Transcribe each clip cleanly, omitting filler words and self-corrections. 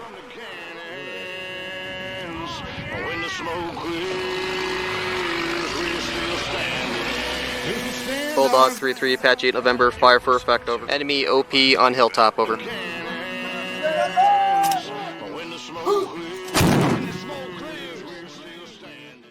When the smoke clears, we're still standing. Bulldog 3-3, Apache 8 November, fire for effect, over. Enemy OP on Hilltop, over. When the smoke clears, we're still standing.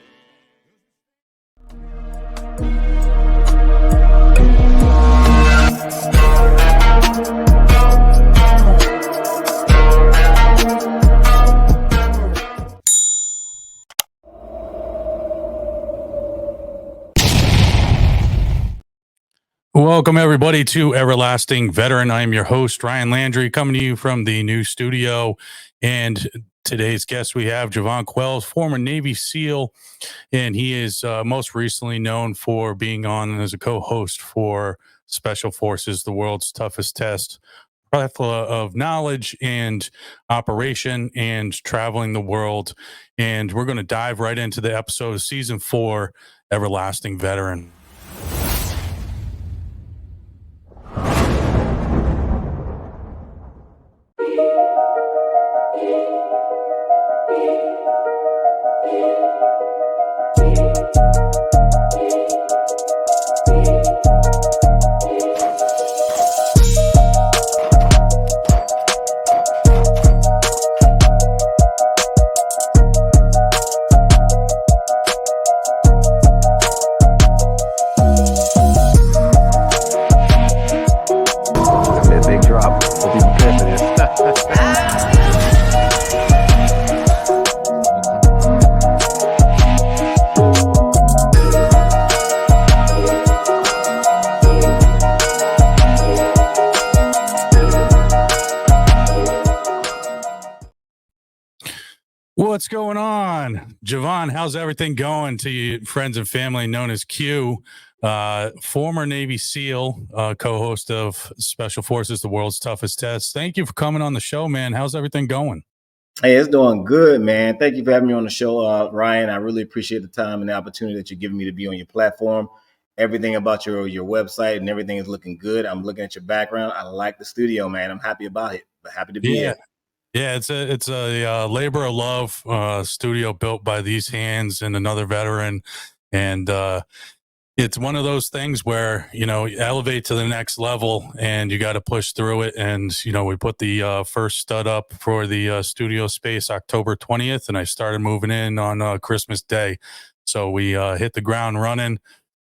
Welcome, everybody, to Everlasting Veteran. I am your host, Ryan Landry, coming to you from the new studio. And today's guest, we have Jovon Quarles, former Navy SEAL, and he is most recently known for being on as a co-host for Special Forces, the world's toughest test, plethora of knowledge and operation and traveling the world. And we're going to dive right into the episode of Season 4, Everlasting Veteran. What's going on, Jovon? How's everything going to you, friends and family known as Q, former Navy SEAL, co-host of Special Forces, the world's toughest test. Thank you for coming on the show, man. How's everything going? Hey, it's doing good, man. Thank you for having me on the show, Ryan. I really appreciate the time and the opportunity that you're giving me to be on your platform. Everything about your website and everything is looking good. I'm looking at your background. I like the studio, man. I'm happy about it. But happy to be here. Yeah, it's a labor of love studio built by these hands and another veteran, and it's one of those things where you elevate to the next level, and you got to push through it. And we put the first stud up for the studio space October 20th, and I started moving in on Christmas Day, so we hit the ground running.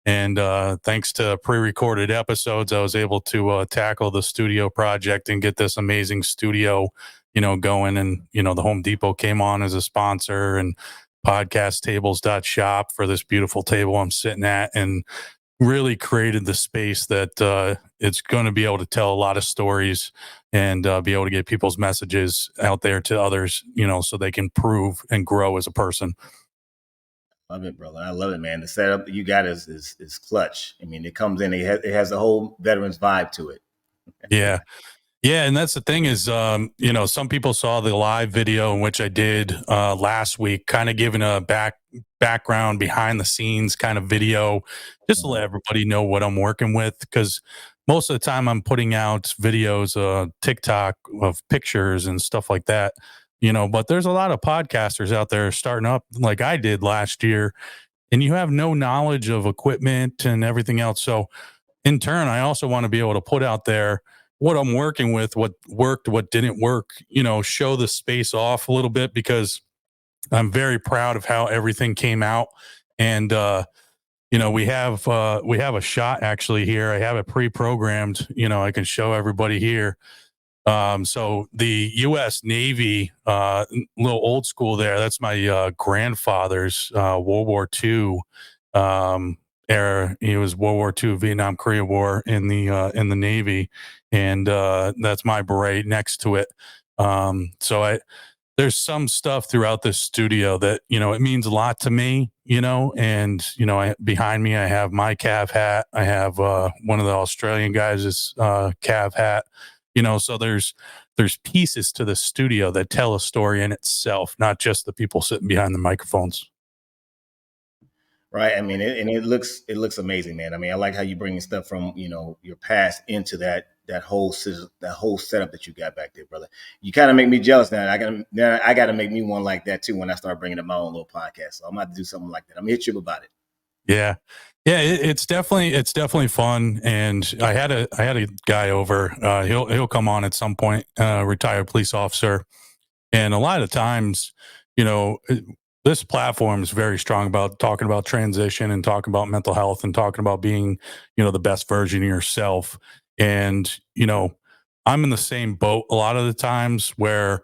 And thanks to pre-recorded episodes, I was able to tackle the studio project and get this amazing studio going. And, the Home Depot came on as a sponsor, and podcasttables.shop for this beautiful table I'm sitting at, and really created the space that it's going to be able to tell a lot of stories and be able to get people's messages out there to others, so they can prove and grow as a person. Love it, brother. I love it, man. The setup that you got is clutch. I mean, it comes in, it has the whole veterans vibe to it. Yeah. Yeah, and that's the thing is, some people saw the live video in which I did last week, kind of giving a background behind the scenes kind of video, just to let everybody know what I'm working with. Because most of the time I'm putting out videos, TikTok of pictures and stuff like that, but there's a lot of podcasters out there starting up like I did last year, and you have no knowledge of equipment and everything else. So in turn, I also want to be able to put out there what I'm working with, what worked, what didn't work, show the space off a little bit, because I'm very proud of how everything came out. And, we have a shot actually here. I have it pre-programmed, I can show everybody here. So the U.S. Navy, little old school there, that's my grandfather's World War II era. He was World War II, Vietnam, Korea War in the Navy, and that's my beret next to it. So there's some stuff throughout this studio that it means a lot to me, and behind me I have my Cav hat. I have one of the Australian guys' Cav hat. So there's pieces to the studio that tell a story in itself, not just the people sitting behind the microphones. Right. I mean, it looks amazing, man. I mean, I like how you bring stuff from, your past into that that whole setup that you got back there, brother. You kind of make me jealous now. I got to make me one like that too when I start bringing up my own little podcast. So I'm going to do something like that. I'm going to hit you up about it. Yeah. Yeah, it's definitely fun. And I had a guy over. He'll come on at some point. Retired police officer, and a lot of times, this platform is very strong about talking about transition and talking about mental health and talking about being, the best version of yourself. And I'm in the same boat a lot of the times where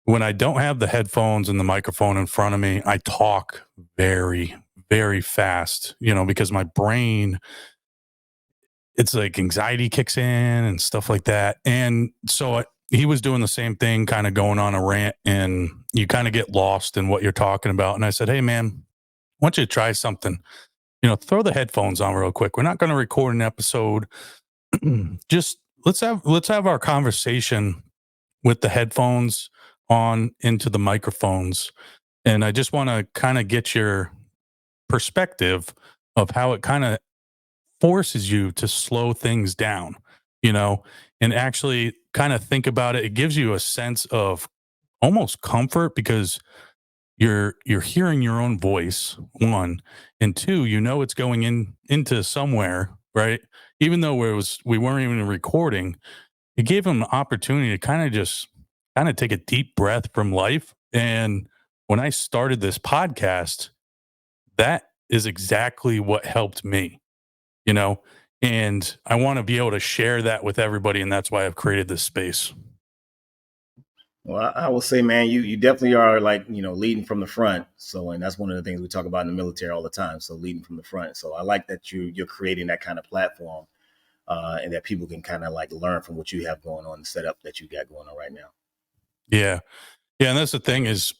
when I don't have the headphones and the microphone in front of me, I talk very, very fast, because my brain, it's like anxiety kicks in and stuff like that. And so he was doing the same thing, kind of going on a rant, and you kind of get lost in what you're talking about. And I said, hey, man, I want you to try something. Throw the headphones on real quick. We're not going to record an episode. Just let's have our conversation with the headphones on into the microphones. And I just want to kind of get your perspective of how it kind of forces you to slow things down, and actually kind of think about it. It gives you a sense of almost comfort because you're hearing your own voice, one, and two, it's going into somewhere, right? Even though we weren't even recording, it gave him the opportunity to kind of take a deep breath from life. And when I started this podcast, that is exactly what helped me, you know, and I want to be able to share that with everybody. And that's why I've created this space. Well, I will say, man, you definitely are like, leading from the front. So, and that's one of the things we talk about in the military all the time. So leading from the front. So I like that you're creating that kind of platform and that people can kind of like learn from what you have going on, the setup that you got going on right now. Yeah. Yeah. And that's the thing is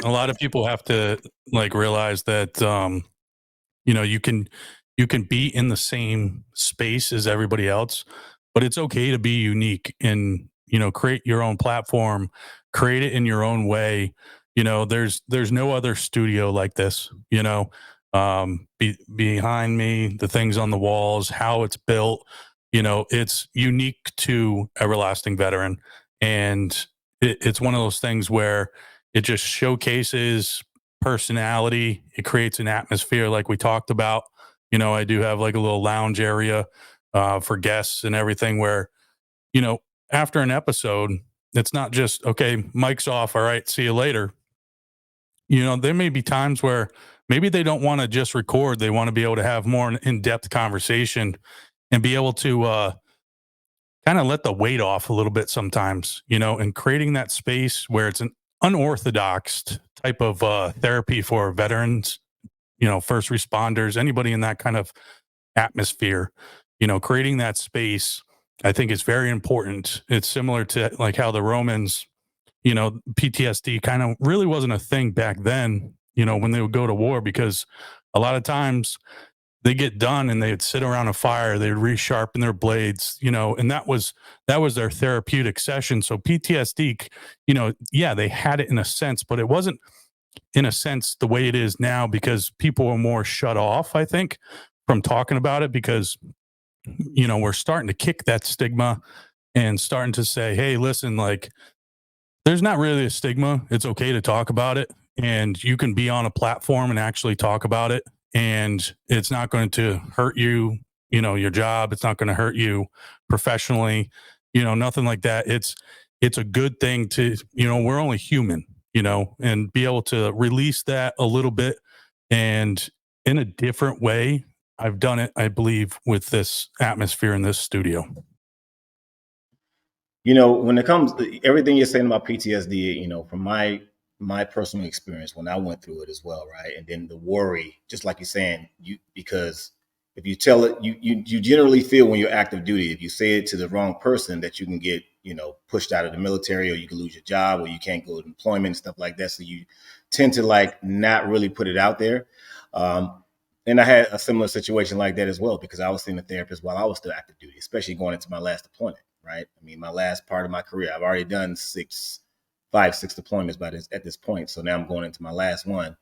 a lot of people have to like realize that, you can be in the same space as everybody else, but it's okay to be unique and, create your own platform, create it in your own way. There's no other studio like this, behind me, the things on the walls, how it's built, it's unique to Everlasting Veteran. And it's one of those things where it just showcases personality. It creates an atmosphere like we talked about. I do have like a little lounge area for guests and everything where, after an episode, it's not just, okay, mic's off. All right, see you later. There may be times where maybe they don't want to just record. They want to be able to have more in-depth conversation and be able to kind of let the weight off a little bit sometimes, and creating that space where it's an unorthodox type of therapy for veterans, first responders, anybody in that kind of atmosphere, creating that space, I think is very important. It's similar to like how the Romans, PTSD kind of really wasn't a thing back then, when they would go to war, because a lot of times they get done and they'd sit around a fire, they'd resharpen their blades, and that was their therapeutic session. So PTSD, yeah, they had it in a sense, but it wasn't in a sense the way it is now, because people are more shut off, I think, from talking about it, because we're starting to kick that stigma and starting to say, hey, listen, like there's not really a stigma. It's okay to talk about it, and you can be on a platform and actually talk about it, and it's not going to hurt you, your job. It's not going to hurt you professionally, nothing like that. It's a good thing to, we're only human, and be able to release that a little bit and in a different way. I've done it, I believe, with this atmosphere in this studio. When it comes to everything you're saying about PTSD, from my personal experience when I went through it as well, right? And then the worry, just like you're saying, because if you tell it, you generally feel when you're active duty, if you say it to the wrong person, that you can get, pushed out of the military, or you can lose your job, or you can't go to employment and stuff like that. So you tend to like not really put it out there. And I had a similar situation like that as well, because I was seeing a therapist while I was still active duty, especially going into my last deployment, right? I mean, my last part of my career, I've already done 6 deployments at this point. So now I'm going into my last one.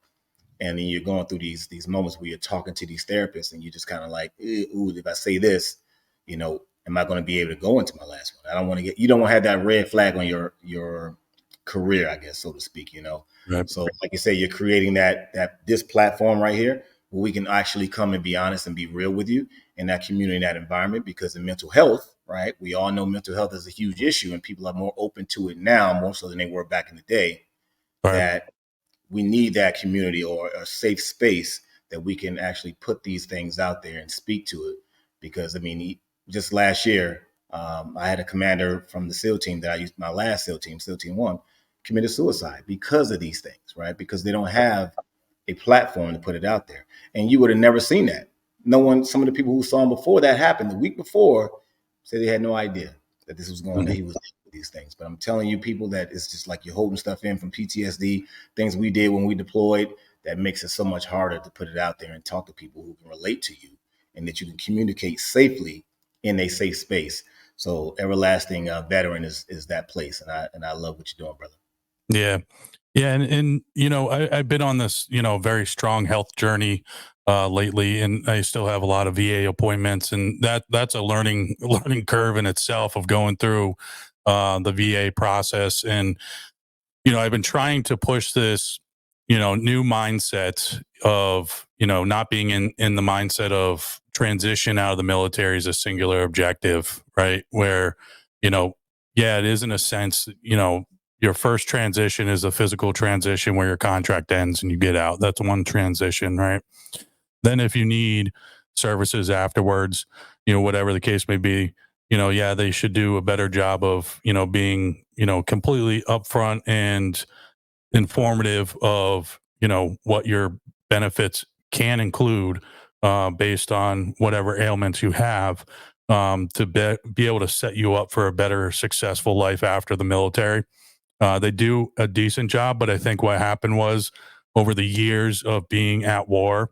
And then you're going through these moments where you're talking to these therapists and you just kind of like, ooh, if I say this, am I going to be able to go into my last one? I don't want to get, you don't want to have that red flag on your career, I guess, so to speak, you know? Right. So like you say, you're creating this platform right here where we can actually come and be honest and be real with you in that community, in that environment, because in mental health, right? We all know mental health is a huge issue and people are more open to it now, more so than they were back in the day, Right. that we need that community or a safe space that we can actually put these things out there and speak to it. Because I mean, just last year, I had a commander from the SEAL team that I used, my last SEAL team, SEAL Team One, committed suicide because of these things, right? Because they don't have a platform to put it out there. And you would have never seen that. No one, some of the people who saw him before that happened, the week before, said they had no idea that this was going on, that he was with these things. But I'm telling you, people, that it's just like you're holding stuff in from PTSD, things we did when we deployed, that makes it so much harder to put it out there and talk to people who can relate to you and that you can communicate safely in a safe space. So Everlasting Veteran is that place. And I love what you're doing, brother. Yeah. Yeah. And you know, I've been on this, you know, very strong health journey lately, and I still have a lot of VA appointments, and that's a learning curve in itself of going through the VA process. And you know, I've been trying to push this, you know, new mindset of, you know, not being in the mindset of transition out of the military as a singular objective, right? Where, you know, yeah, it is in a sense, you know, your first transition is a physical transition where your contract ends and you get out. That's one transition, right? Then if you need services afterwards, you know, whatever the case may be, you know, yeah, they should do a better job of, you know, being, you know, completely upfront and informative of, you know, what your benefits can include based on whatever ailments you have, to be able to set you up for a better, successful life after the military. They do a decent job, but I think what happened was over the years of being at war,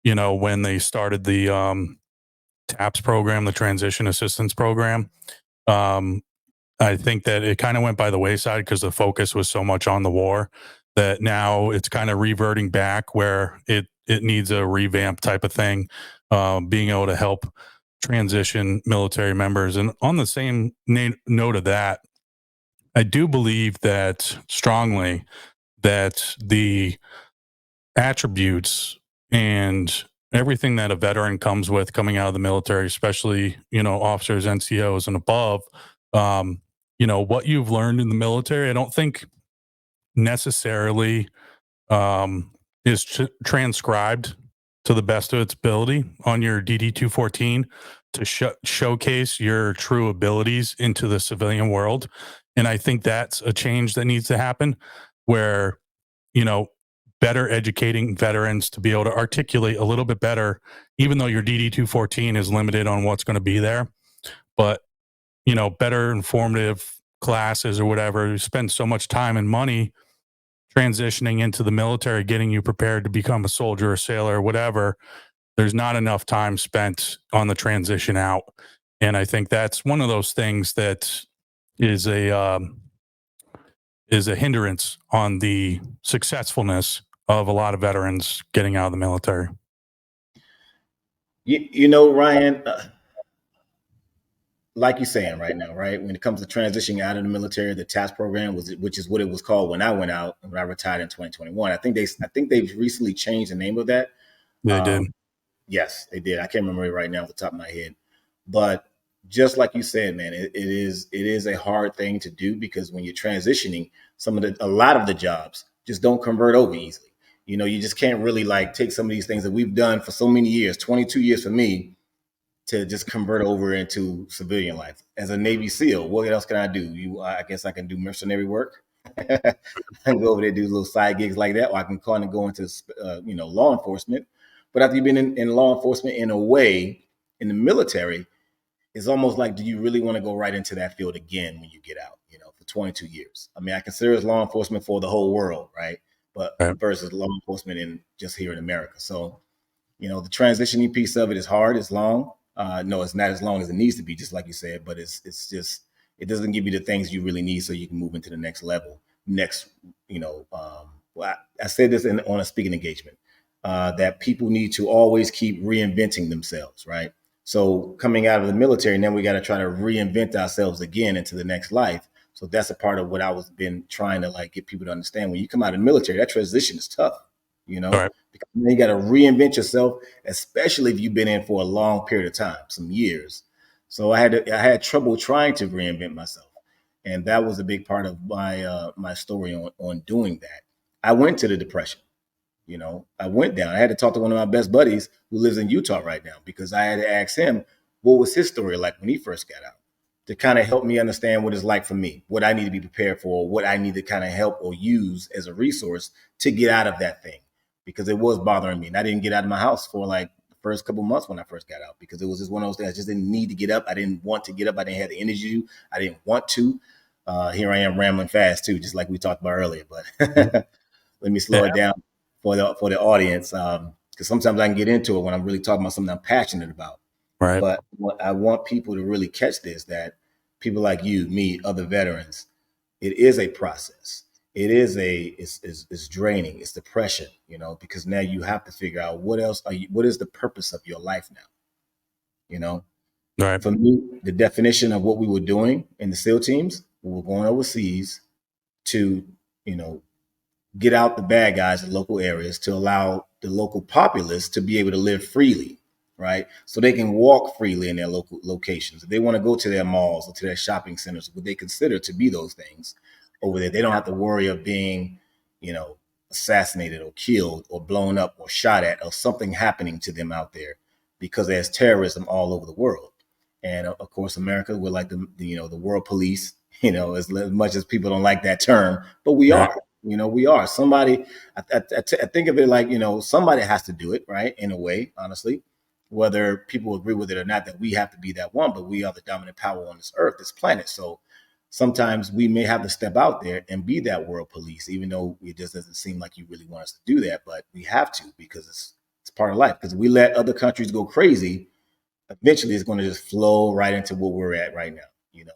you know, when they started the TAPS program, the transition assistance program, um, I think that it kind of went by the wayside because the focus was so much on the war that now it's kind of reverting back where it needs a revamp type of thing, being able to help transition military members. And on the same note of that, I do believe that strongly that the attributes and everything that a veteran comes with coming out of the military, especially, you know, officers, NCOs and above, you know, what you've learned in the military, I don't think necessarily is transcribed to the best of its ability on your DD 214 to showcase your true abilities into the civilian world. And I think that's a change that needs to happen where, you know, better educating veterans to be able to articulate a little bit better, even though your DD 214 is limited on what's going to be there. But, you know, better informative classes or whatever, you spend so much time and money transitioning into the military, getting you prepared to become a soldier, a sailor, or whatever. There's not enough time spent on the transition out. And I think that's one of those things that is a hindrance on the successfulness of a lot of veterans getting out of the military. You know, Ryan, like you're saying right now, right? When it comes to transitioning out of the military, the TASK program which is what it was called when I went out, when I retired in 2021. I think they've recently changed the name of that. They did. Yes, they did. I can't remember it right now off the top of my head, but just like you said, man, it is a hard thing to do because when you're transitioning, a lot of the jobs just don't convert over easily. You know, you just can't really like take some of these things that we've done for so many years, 22 years for me, to just convert over into civilian life. As a Navy SEAL, what else can I do? I guess I can do mercenary work. I can go over there, do little side gigs like that, or I can kind of go into law enforcement. But after you've been in law enforcement in a way, in the military, it's almost like, do you really want to go right into that field again when you get out? You know, for 22 years. I mean, I consider it law enforcement for the whole world, right? But Right. versus law enforcement in just here in America. So, you know, the transitioning piece of it is hard. It's long. No, it's not as long as it needs to be, just like you said. But it's just, it doesn't give you the things you really need so you can move into the next level. Well, I said this on a speaking engagement, that people need to always keep reinventing themselves, right? So coming out of the military, now we got to try to reinvent ourselves again into the next life. So that's a part of what I was been trying to like get people to understand. When you come out of the military, that transition is tough, you All know, right. because you got to reinvent yourself, especially if you've been in for a long period of time, some years. So I had trouble trying to reinvent myself, and that was a big part of my story on doing that. I went to the depression. You know, I went down. I had to talk to one of my best buddies who lives in Utah right now because I had to ask him what was his story like when he first got out to kind of help me understand what it's like for me, what I need to be prepared for, what I need to kind of help or use as a resource to get out of that thing because it was bothering me. And I didn't get out of my house for like the first couple months when I first got out because it was just one of those things. I just didn't need to get up. I didn't want to get up. I didn't have the energy. I didn't want to. Here I am rambling fast too, just like we talked about earlier. But let me slow Yeah. it down for the audience because sometimes I can get into it when I'm really talking about something I'm passionate about. Right. But what I want people to really catch this that people like you, me, other veterans, it is a process. It is it's draining. It's depression, you know, because now you have to figure out what else are you. What is the purpose of your life now? You know, Right. for me, the definition of what we were doing in the SEAL teams, we were going overseas to, you know, get out the bad guys in local areas to allow the local populace to be able to live freely, right? So they can walk freely in their local locations. If they want to go to their malls or to their shopping centers, what they consider to be those things over there, they don't have to worry of being, you know, assassinated or killed or blown up or shot at or something happening to them out there because there's terrorism all over the world. And of course, America, we're like you know, the world police, you know, as much as people don't like that term, but we Right. are. You know, we are somebody. I think of it like, you know, somebody has to do it, right? In a way, honestly, whether people agree with it or not, that we have to be that one, but we are the dominant power on this earth, this planet. So sometimes we may have to step out there and be that world police, even though it just doesn't seem like you really want us to do that, but we have to because it's part of life. Because we let other countries go crazy, eventually it's going to just flow right into what we're at right now, you know,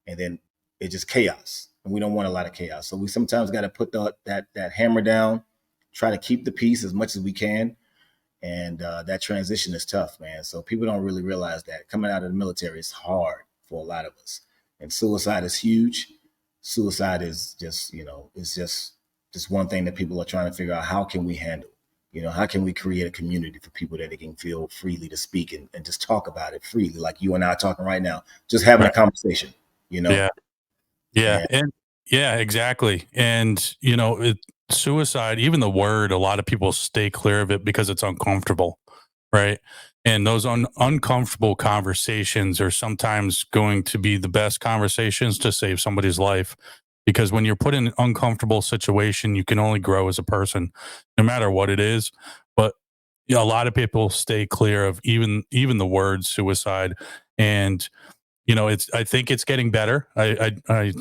and then it's just chaos. And we don't want a lot of chaos. So we sometimes got to put that hammer down, try to keep the peace as much as we can. And that transition is tough, man. So people don't really realize that coming out of the military is hard for a lot of us. And suicide is huge. Suicide is just, you know, it's just one thing that people are trying to figure out how can we handle. You know, how can we create a community for people that they can feel freely to speak and just talk about it freely, like you and I are talking right now, just having a Right. conversation, you know? Yeah. Yeah. And And yeah, exactly. And, you know, suicide, even the word, a lot of people stay clear of it because it's uncomfortable. Right. And those uncomfortable conversations are sometimes going to be the best conversations to save somebody's life. Because when you're put in an uncomfortable situation, you can only grow as a person, no matter what it is. But you know, a lot of people stay clear of even the word suicide. And you know, I think it's getting better. I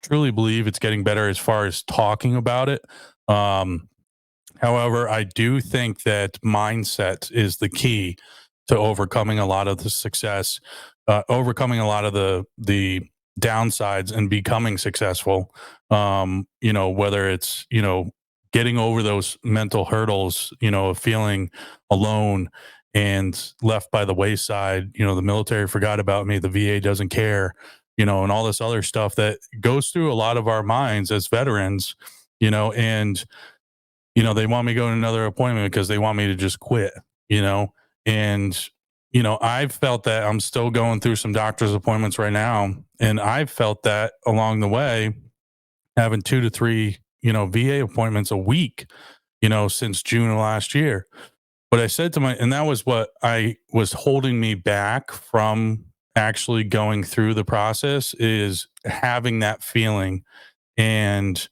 truly believe it's getting better as far as talking about it. Um, However, I do think that mindset is the key to overcoming a lot of the success, overcoming a lot of the downsides and becoming successful. You know, whether it's, you know, getting over those mental hurdles, you know, of feeling alone and left by the wayside, you know, the military forgot about me, the VA doesn't care, you know, and all this other stuff that goes through a lot of our minds as veterans, you know, and you know, they want me to go to another appointment because they want me to just quit, you know? And, you know, I've felt that I'm still going through some doctor's appointments right now. And I've felt that along the way, having 2 to 3, you know, VA appointments a week, you know, since June of last year. But I said to and that was what I was holding me back from actually going through the process is having that feeling and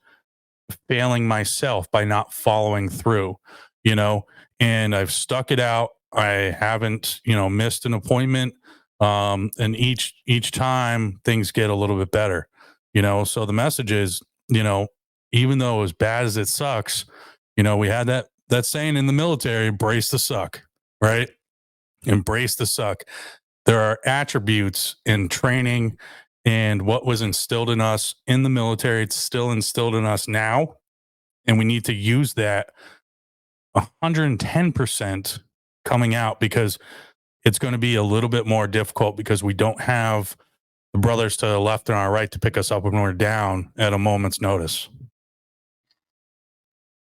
failing myself by not following through, you know, and I've stuck it out. I haven't, you know, missed an appointment. And each time things get a little bit better, you know. So the message is, you know, even though as bad as it sucks, you know, we had that saying in the military, embrace the suck, right? Embrace the suck. There are attributes in training and what was instilled in us in the military. It's still instilled in us now, and we need to use that 110% coming out because it's going to be a little bit more difficult because we don't have the brothers to the left and our right to pick us up when we're down at a moment's notice.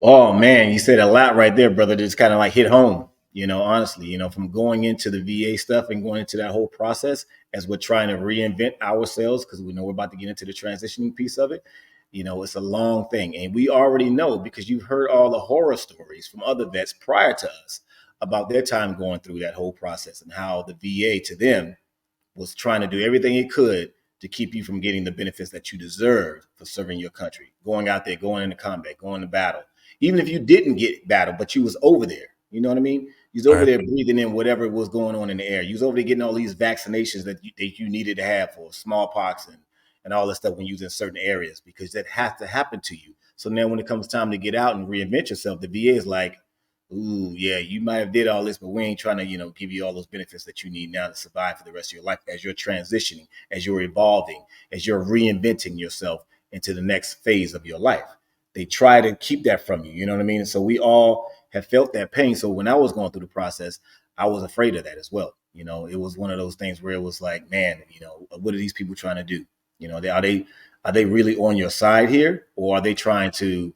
Oh man, you said a lot right there, brother. Just kind of like hit home, honestly, from going into the VA stuff and going into that whole process as we're trying to reinvent ourselves, because we know we're about to get into the transitioning piece of it. It's a long thing. And we already know, because you've heard all the horror stories from other vets prior to us about their time going through that whole process and how the VA to them was trying to do everything it could to keep you from getting the benefits that you deserve for serving your country, going out there, going into combat, going to battle. Even if you didn't get battle, but you was over there, you know what I mean? You was over there breathing in whatever was going on in the air. You was over there getting all these vaccinations that you needed to have for smallpox and all this stuff when you was in certain areas, because that has to happen to you. So now when it comes time to get out and reinvent yourself, the VA is like, ooh, yeah, you might have did all this, but we ain't trying to, give you all those benefits that you need now to survive for the rest of your life as you're transitioning, as you're evolving, as you're reinventing yourself into the next phase of your life. They try to keep that from you, you know what I mean? And so we all have felt that pain. So when I was going through the process, I was afraid of that as well. It was one of those things where it was like, man, what are these people trying to do? Are they really on your side here, or are they trying to,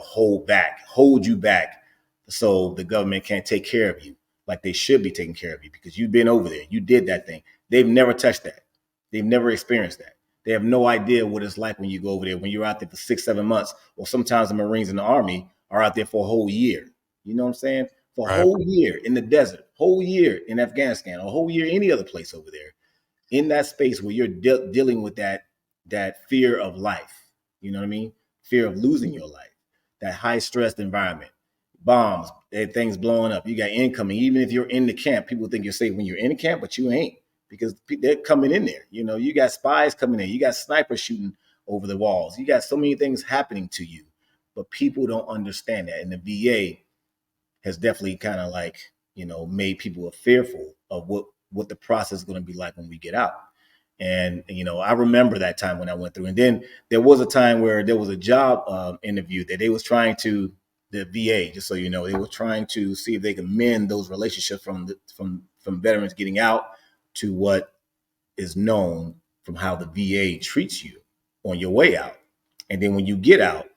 hold you back so the government can't take care of you like they should be taking care of you, because you've been over there, you did that thing. They've never touched that. They've never experienced that. They have no idea what it's like when you go over there, when you're out there for 6-7 months, or sometimes the Marines and the Army are out there for a whole year. You know what I'm saying? For a whole year in the desert, whole year in Afghanistan, a whole year any other place over there, in that space where you're dealing with that fear of life. You know what I mean? Fear of losing your life, that high stressed environment, bombs, things blowing up. You got incoming. Even if you're in the camp, people think you're safe when you're in the camp, but you ain't, because they're coming in there. You got spies coming in. You got snipers shooting over the walls. You got so many things happening to you, but people don't understand that. And the VA has definitely kind of like, made people fearful of what the process is going to be like when we get out. And, I remember that time when I went through. And then there was a time where there was a job interview that they was trying to, the VA, just so you know, they were trying to see if they could mend those relationships from veterans getting out to what is known from how the VA treats you on your way out. And then when you get out,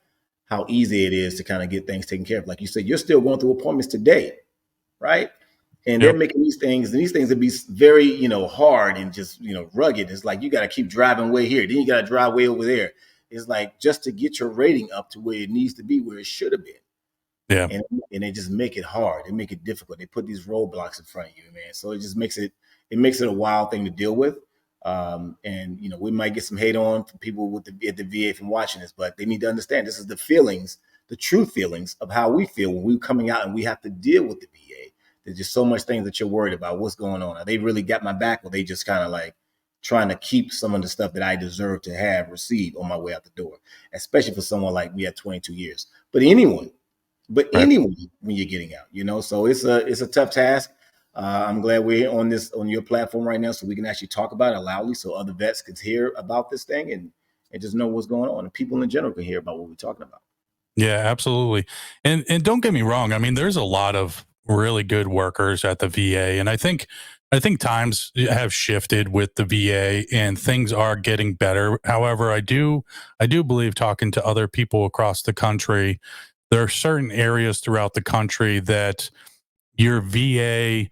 how easy it is to kind of get things taken care of. Like you said, you're still going through appointments today, right? And they're making these things that be very, hard and just, rugged. It's like you got to keep driving way here, then you got to drive way over there. It's like just to get your rating up to where it needs to be, where it should have been. Yeah. And they just make it hard. They make it difficult. They put these roadblocks in front of you, man. So it just makes it a wild thing to deal with. And we might get some hate on from people at the VA from watching this, but they need to understand this is the feelings, the true feelings of how we feel when we're coming out and we have to deal with the VA. There's just so much things that you're worried about. What's going on? Are they really got my back, or they just kind of like trying to keep some of the stuff that I deserve to have received on my way out the door, especially for someone like me at 22 years. But anyone when you're getting out, so it's a tough task. I'm glad we're on your platform right now, so we can actually talk about it loudly, so other vets can hear about this thing and just know what's going on, and people in general can hear about what we're talking about. Yeah, absolutely. And don't get me wrong. I mean, there's a lot of really good workers at the VA, and I think times have shifted with the VA and things are getting better. However, I do believe, talking to other people across the country, there are certain areas throughout the country that your VA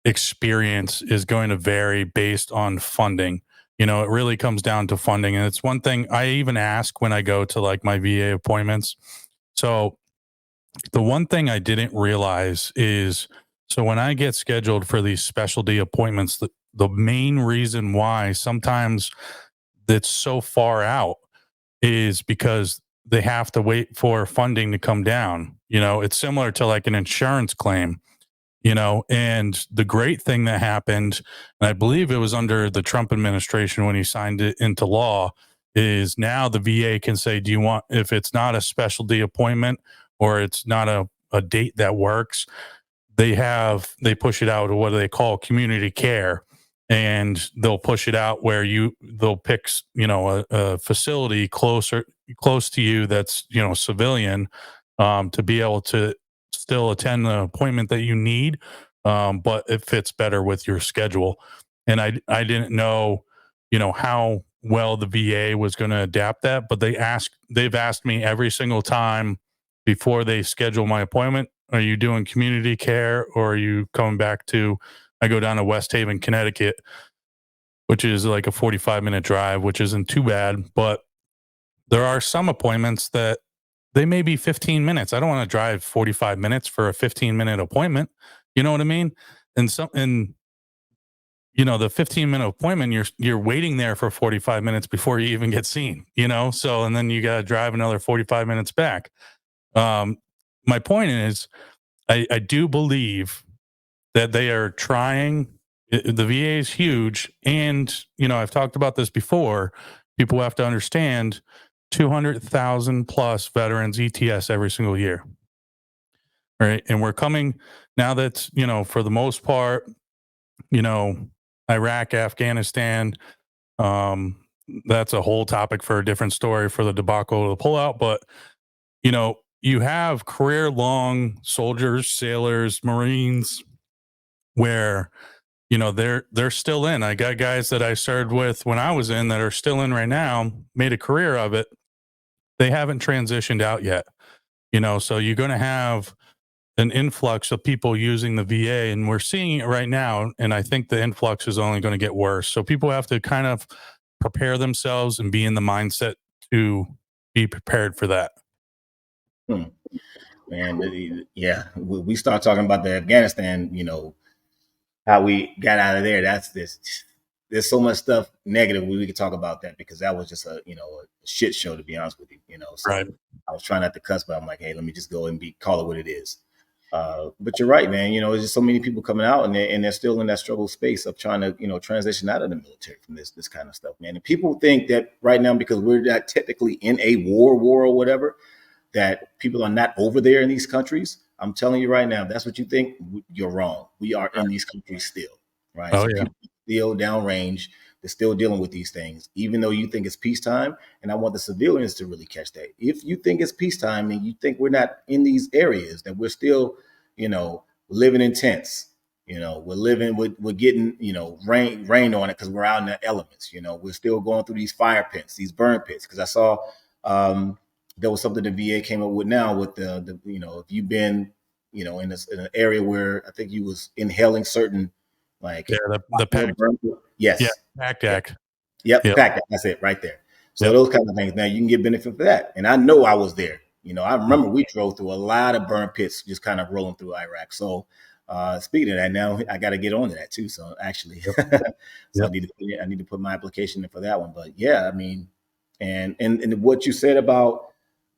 experience is going to vary based on funding. It really comes down to funding. And it's one thing I even ask when I go to like my VA appointments. So the one thing I didn't realize is, so when I get scheduled for these specialty appointments, the main reason why sometimes that's so far out is because they have to wait for funding to come down. It's similar to like an insurance claim, and the great thing that happened, and I believe it was under the Trump administration when he signed it into law, is now the VA can say, do you want, if it's not a specialty appointment or it's not a date that works, they push it out to what they call community care. And they'll push it out where they'll pick, a facility close to you that's, civilian, to be able to still attend the appointment that you need, but it fits better with your schedule. And I didn't know, how well the VA was going to adapt that, but they've asked me every single time before they schedule my appointment, are you doing community care or are you coming back to, I go down to West Haven, Connecticut, which is like a 45-minute drive, which isn't too bad, but there are some appointments that they may be 15 minutes. I don't want to drive 45 minutes for a 15-minute appointment. You know what I mean? And the 15-minute appointment, you're waiting there for 45 minutes before you even get seen, so, and then you got to drive another 45 minutes back. My point is, I do believe that they are trying. The VA is huge, and I've talked about this before. People have to understand 200,000 plus veterans ETS every single year, right? And we're coming now that for the most part, Iraq, Afghanistan. Um, that's a whole topic for a different story for the debacle of the pullout, but you have career long soldiers, sailors, Marines, where they're still in. I got guys that I started with when I was in that are still in right now, made a career of it. They haven't transitioned out yet, so you're going to have an influx of people using the VA, and we're seeing it right now. And I think the influx is only going to get worse. So people have to kind of prepare themselves and be in the mindset to be prepared for that. Man, yeah, we start talking about the Afghanistan, how we got out of there. There's so much stuff negative we could talk about that, because that was just a shit show, to be honest with you. So right. I was trying not to cuss, but I'm like, hey, let me just go and call it what it is. But you're right, man. There's just so many people coming out, and they're still in that struggle space of trying to transition out of the military from this kind of stuff, man. And people think that right now, because we're not technically in a war or whatever, that people are not over there in these countries. I'm telling you right now, if that's what you think, you're wrong. We are in these countries still, right? Oh, so yeah. People still downrange. They're still dealing with these things, even though you think it's peacetime. And I want the civilians to really catch that. If you think it's peacetime and you think we're not in these areas, that we're still, living in tents, we're getting, rain on it because we're out in the elements. We're still going through these fire pits, these burn pits. Because I saw, there was something the VA came up with now with the if you've been in an area where I think you was inhaling certain the pack. Yes. Yeah, PACT Act. Yep. PACT Act. That's it right there. So Yep. those kind of things. Now you can get benefit for that. And I know I was there. I remember we drove through a lot of burn pits, just kind of rolling through Iraq. So speaking of that, now I got to get on to that too. So actually, so Yep. I need to put my application in for that one. But yeah, I mean, and what you said about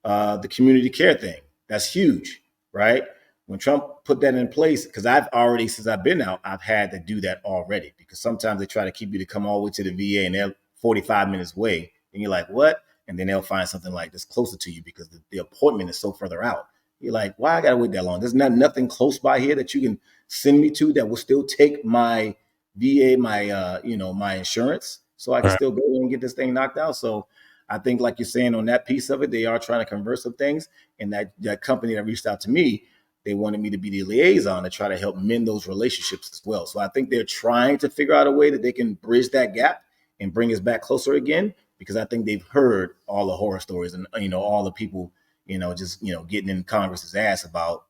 the community care thing, that's huge, right? When Trump put that in place, because since I've been out, I've had to do that already, because sometimes they try to keep you to come all the way to the VA and they're 45 minutes away. And you're like, what? And then they'll find something like this closer to you because the appointment is so further out. You're like, why I got to wait that long? There's nothing close by here that you can send me to that will still take my VA, my insurance, so I can still go and get this thing knocked out. So I think, like you're saying, on that piece of it, they are trying to convert some things. And that company that reached out to me, they wanted me to be the liaison to try to help mend those relationships as well. So I think they're trying to figure out a way that they can bridge that gap and bring us back closer again, because I think they've heard all the horror stories and, all the people, just, getting in Congress's ass about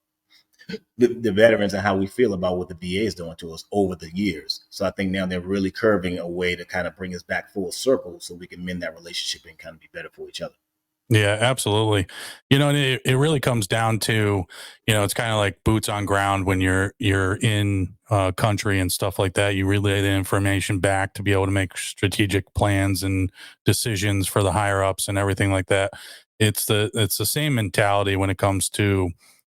the veterans and how we feel about what the VA is doing to us over the years. So I think now they're really curving a way to kind of bring us back full circle so we can mend that relationship and kind of be better for each other. Yeah, absolutely. And it really comes down to, it's kind of like boots on ground when you're in country and stuff like that. You relay the information back to be able to make strategic plans and decisions for the higher ups and everything like that. It's the same mentality when it comes to,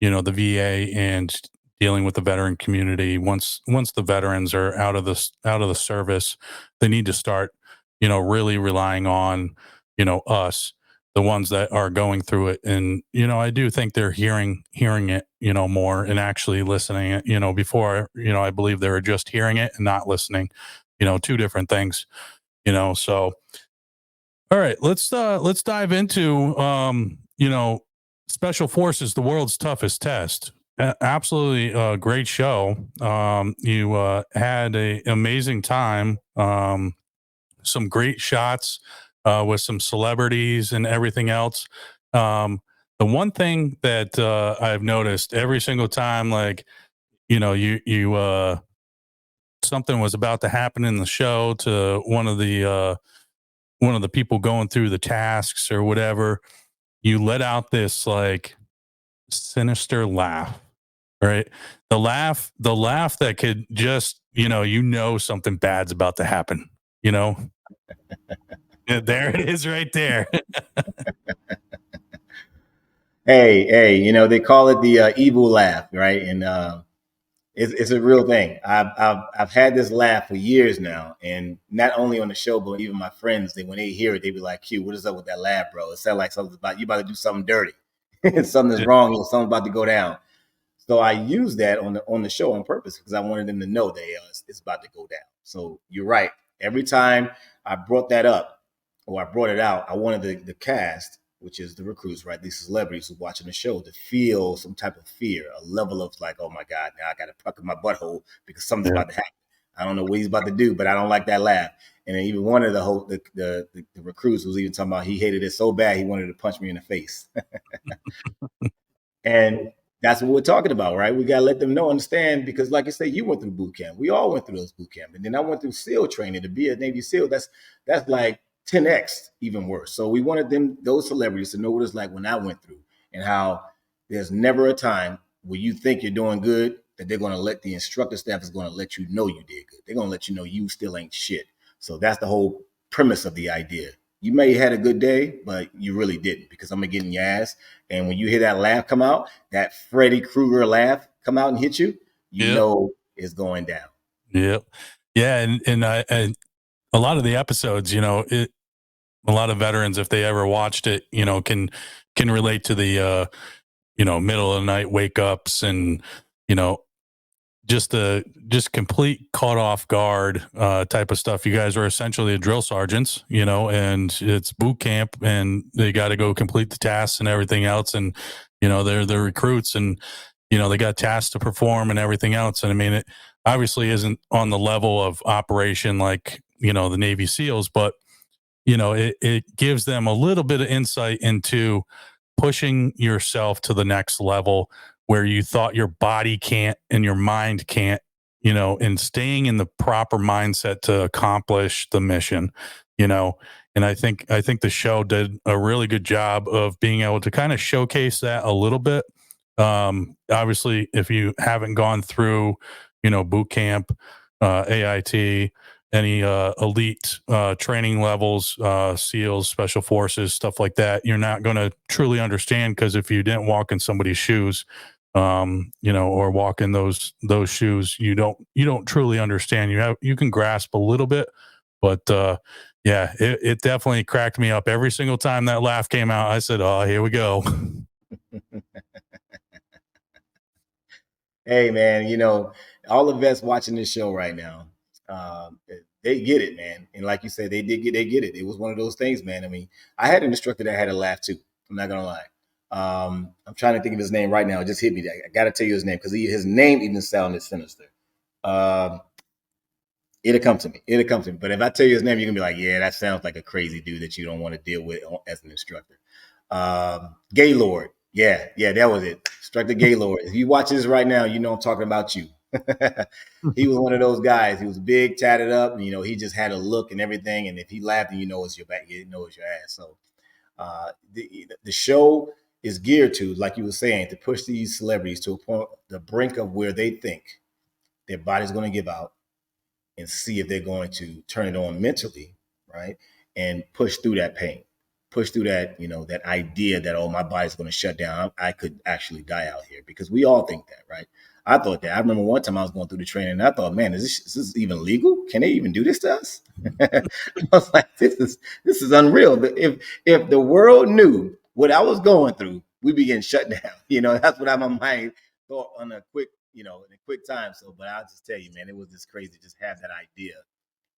the VA and dealing with the veteran community. Once the veterans are out of the service, they need to start, really relying on, us, the ones that are going through it. And, I do think they're hearing it, more and actually listening it, before, I believe they were just hearing it and not listening, two different things, so. All right, let's dive into, special forces, the world's toughest test. Absolutely, great show. You had a amazing time. Some great shots with some celebrities and everything else. The one thing that I've noticed every single time, like you something was about to happen in the show to one of the people going through the tasks or whatever, you let out this like sinister laugh, right? The laugh that could just, something bad's about to happen, you know? Yeah, there it is right there. Hey, they call it the evil laugh, right? And it's a real thing. I've had this laugh for years now, and not only on the show, but even my friends, when they hear it, they be like, "Q, what is up with that laugh, bro? It sounds like something's about you about to do something dirty. Something's wrong. Something's about to go down." So I use that on the show on purpose because I wanted them to know that it's about to go down. So you're right. Every time I brought that up or I brought it out, I wanted the cast, which is the recruits, right? These celebrities who watching the show, to feel some type of fear, a level of like, oh my God, now I got to pucker my butthole because something's Yeah. about to happen. I don't know what he's about to do, but I don't like that laugh. And then even one of the recruits was even talking about he hated it so bad he wanted to punch me in the face. And that's what we're talking about, right? We got to let them know, understand, because like I say, you went through boot camp. We all went through those boot camp. And then I went through SEAL training to be a Navy SEAL. That's like 10x even worse. So we wanted those celebrities to know what it's like when I went through and how there's never a time where you think you're doing good that they're going to let the instructor staff is going to let you know you did good. They're going to let you know you still ain't shit. So that's the whole premise of the idea. You may have had a good day, but you really didn't because I'm gonna get in your ass. And when you hear that laugh come out, that Freddy Krueger laugh come out and hit you, you Yep. know it's going down. Yep. Yeah. And a lot of the episodes, a lot of veterans, if they ever watched it, can relate to the, middle of the night wake ups and, you know, just complete caught off guard type of stuff. You guys are essentially drill sergeants, and it's boot camp, and they got to go complete the tasks and everything else, and they're the recruits, and they got tasks to perform and everything else. And I mean, it obviously isn't on the level of operation like the Navy SEALs, but it gives them a little bit of insight into pushing yourself to the next level where you thought your body can't and your mind can't, and staying in the proper mindset to accomplish the mission, you know. And I think the show did a really good job of being able to kind of showcase that a little bit. Obviously, if you haven't gone through, boot camp, AIT, any elite training levels, SEALs, Special Forces, stuff like that, you're not going to truly understand because if you didn't walk in somebody's shoes, or walk in those shoes, you don't truly understand. You can grasp a little bit, but yeah, it definitely cracked me up every single time that laugh came out. I said, "Oh, here we go." Hey man, all the vets watching this show right now, um, they get it, man. And like you said, they get it. It was one of those things, man. I mean, I had an instructor that had a laugh too. I'm not gonna lie. I'm trying to think of his name right now. It just hit me. I got to tell you his name because his name even sounded sinister. Um, It'll come to me. It'll come to me. But if I tell you his name, you're gonna be like, yeah, that sounds like a crazy dude that you don't want to deal with as an instructor. Gaylord. Yeah, that was it. Instructor Gaylord. If you watch this right now, you know I'm talking about you. He was one of those guys. He was big, tatted up, and he just had a look and everything. And if he laughed, and it's your back, it's your ass. So the show is geared to, like you were saying, to push these celebrities to a point, the brink of where they think their body's going to give out and see if they're going to turn it on mentally, right? And push through that pain, push through that, that idea that, oh, my body's going to shut down. I could actually die out here because we all think that, right? I thought that. I remember one time I was going through the training and I thought, man, is this even legal? Can they even do this to us? I was like, this is unreal. If the world knew what I was going through, we'd be getting shut down. That's what my mind thought on a quick in a quick time. So, but I'll just tell you, man, it was just crazy to just have that idea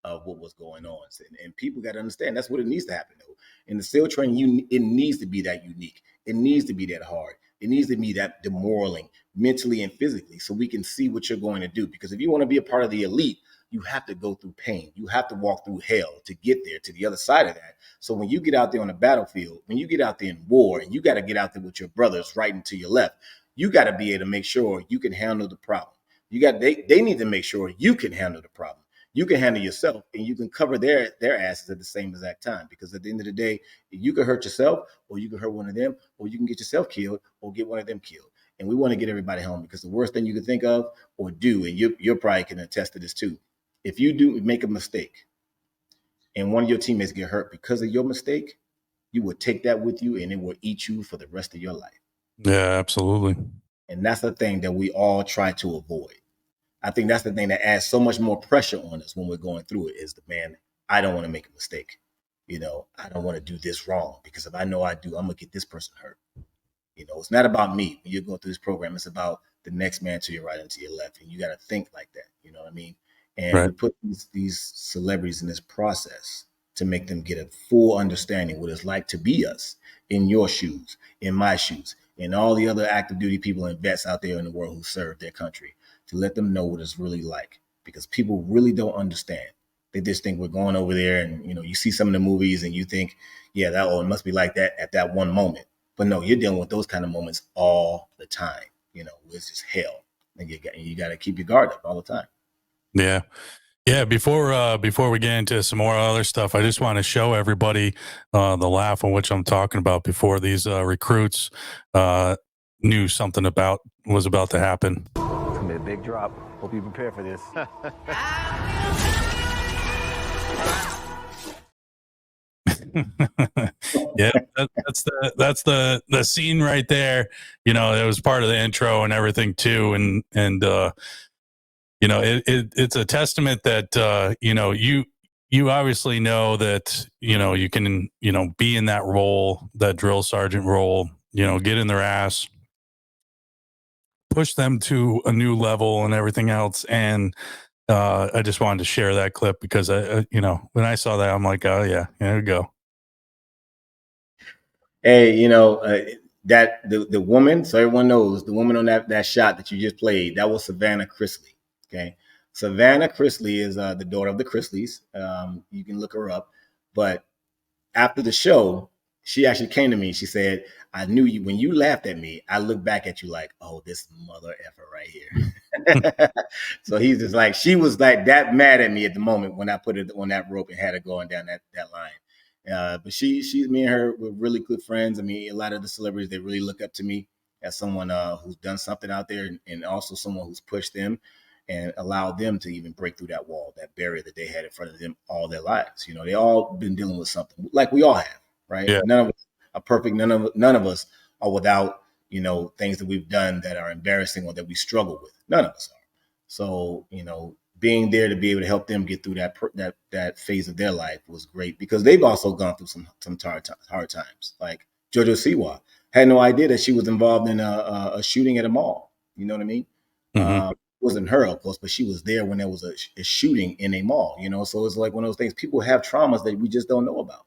of what was going on. And people got to understand that's what it needs to happen, though. In the SEAL training, it needs to be that unique. It needs to be that hard It needs to be that demoralizing mentally and physically so we can see what you're going to do. Because if you want to be a part of the elite, you have to go through pain. You have to walk through hell to get there to the other side of that. So when you get out there on the battlefield, when you get out there in war, and you got to get out there with your brothers right and to your left, you got to be able to make sure you can handle the problem. They need to make sure you can handle the problem. You can handle yourself, and you can cover their asses at the same exact time. Because at the end of the day, you can hurt yourself, or you can hurt one of them, or you can get yourself killed, or get one of them killed. And we want to get everybody home, because the worst thing you can think of or do, and you're probably can attest to this too, if you do make a mistake and one of your teammates get hurt because of your mistake, you will take that with you, and it will eat you for the rest of your life. Yeah, absolutely. And that's the thing that we all try to avoid. I think that's the thing that adds so much more pressure on us when we're going through it, is the man, I don't want to make a mistake. I don't want to do this wrong, because if I know I do, I'm going to get this person hurt. It's not about me. When you're going through this program, it's about the next man to your right and to your left. And you got to think like that. You know what I mean? And we put these celebrities in this process to make them get a full understanding what it's like to be us, in your shoes, in my shoes, and all the other active duty people and vets out there in the world who serve their country, to let them know what it's really like. Because people really don't understand. They just think we're going over there, and you see some of the movies and you think, yeah, it must be like that at that one moment. But no, you're dealing with those kind of moments all the time. It's just hell, and you got to keep your guard up all the time. Yeah. Yeah, before we get into some more other stuff, I just want to show everybody the laugh on which I'm talking about before these recruits knew something was about to happen. It's gonna be a big drop. Hope you prepare for this. Yeah, that's the scene right there. It was part of the intro and everything too, and it's a testament that you obviously know that you can be in that role, that drill sergeant role, get in their ass, push them to a new level and everything else. And I just wanted to share that clip because when I saw that, I'm like, oh yeah, there we go. Hey, that the woman, so everyone knows, the woman on that shot that you just played, that was Savannah Chrisley. Okay, Savannah Chrisley is the daughter of the Chrisleys. You can look her up. But after the show, she actually came to me. She said, I knew you when you laughed at me. I looked back at you like, oh, this mother effer right here. So he's just like, she was like that mad at me at the moment when I put it on that rope and had her going down that line. But me and her were really good friends. I mean, a lot of the celebrities, they really look up to me as someone who's done something out there, and also someone who's pushed them and allowed them to even break through that wall, that barrier that they had in front of them all their lives. They all been dealing with something like we all have, right? Yeah. None of us are perfect. None of us are without, things that we've done that are embarrassing or that we struggle with. None of us are. So, being there to be able to help them get through that phase of their life was great, because they've also gone through some hard times. Like JoJo Siwa had no idea that she was involved in a shooting at a mall. You know what I mean? Mm-hmm. It wasn't her, of course, but she was there when there was a shooting in a mall. So it's like one of those things. People have traumas that we just don't know about.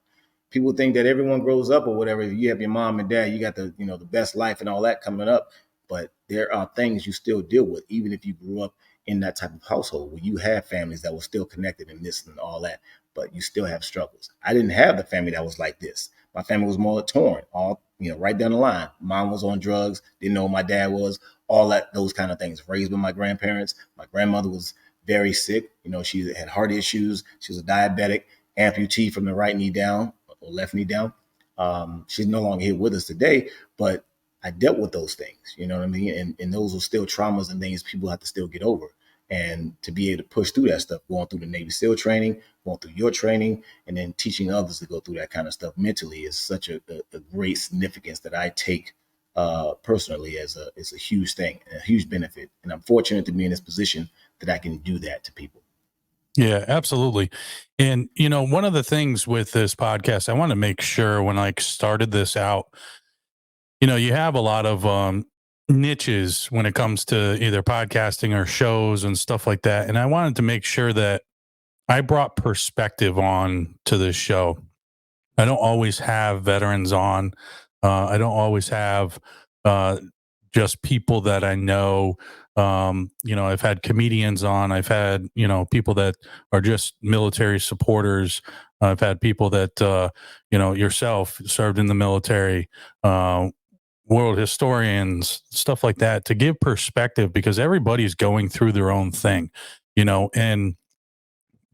People think that everyone grows up or whatever. You have your mom and dad, you got the best life and all that coming up, but there are things you still deal with, even if you grew up in that type of household where you have families that were still connected and this and all that, but you still have struggles. I didn't have the family that was like this. My family was more torn, all right down the line. Mom was on drugs, didn't know who my dad was, all those kind of things. Raised by my grandparents. My grandmother was very sick. She had heart issues. She was a diabetic, amputee from the right knee down or left knee down. She's no longer here with us today, but I dealt with those things, you know what I mean? And those are still traumas and things people have to still get over. And to be able to push through that stuff, going through the Navy SEAL training, going through your training, and then teaching others to go through that kind of stuff mentally is such a great significance that I take personally as a huge thing, a huge benefit. And I'm fortunate to be in this position that I can do that to people. Yeah, absolutely. And, one of the things with this podcast, I want to make sure when I started this out, you have a lot of niches when it comes to either podcasting or shows and stuff like that. And I wanted to make sure that I brought perspective on to this show. I don't always have veterans on. I don't always have just people that I know. I've had comedians on. I've had people that are just military supporters. I've had people that yourself served in the military. World historians, stuff like that, to give perspective because everybody's going through their own thing, and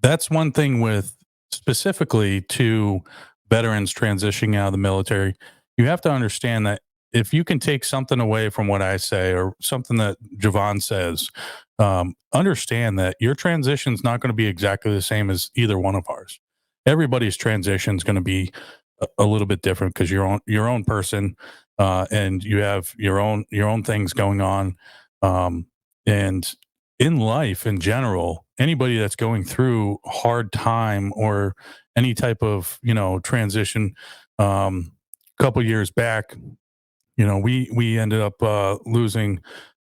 that's one thing with specifically to veterans transitioning out of the military. You have to understand that if you can take something away from what I say or something that Jovon says, understand that your transition is not going to be exactly the same as either one of ours. Everybody's transition is going to be a little bit different because you're your own person, and you have your own things going on, and in life in general, anybody that's going through hard time or any type of transition, a couple years back, we ended up losing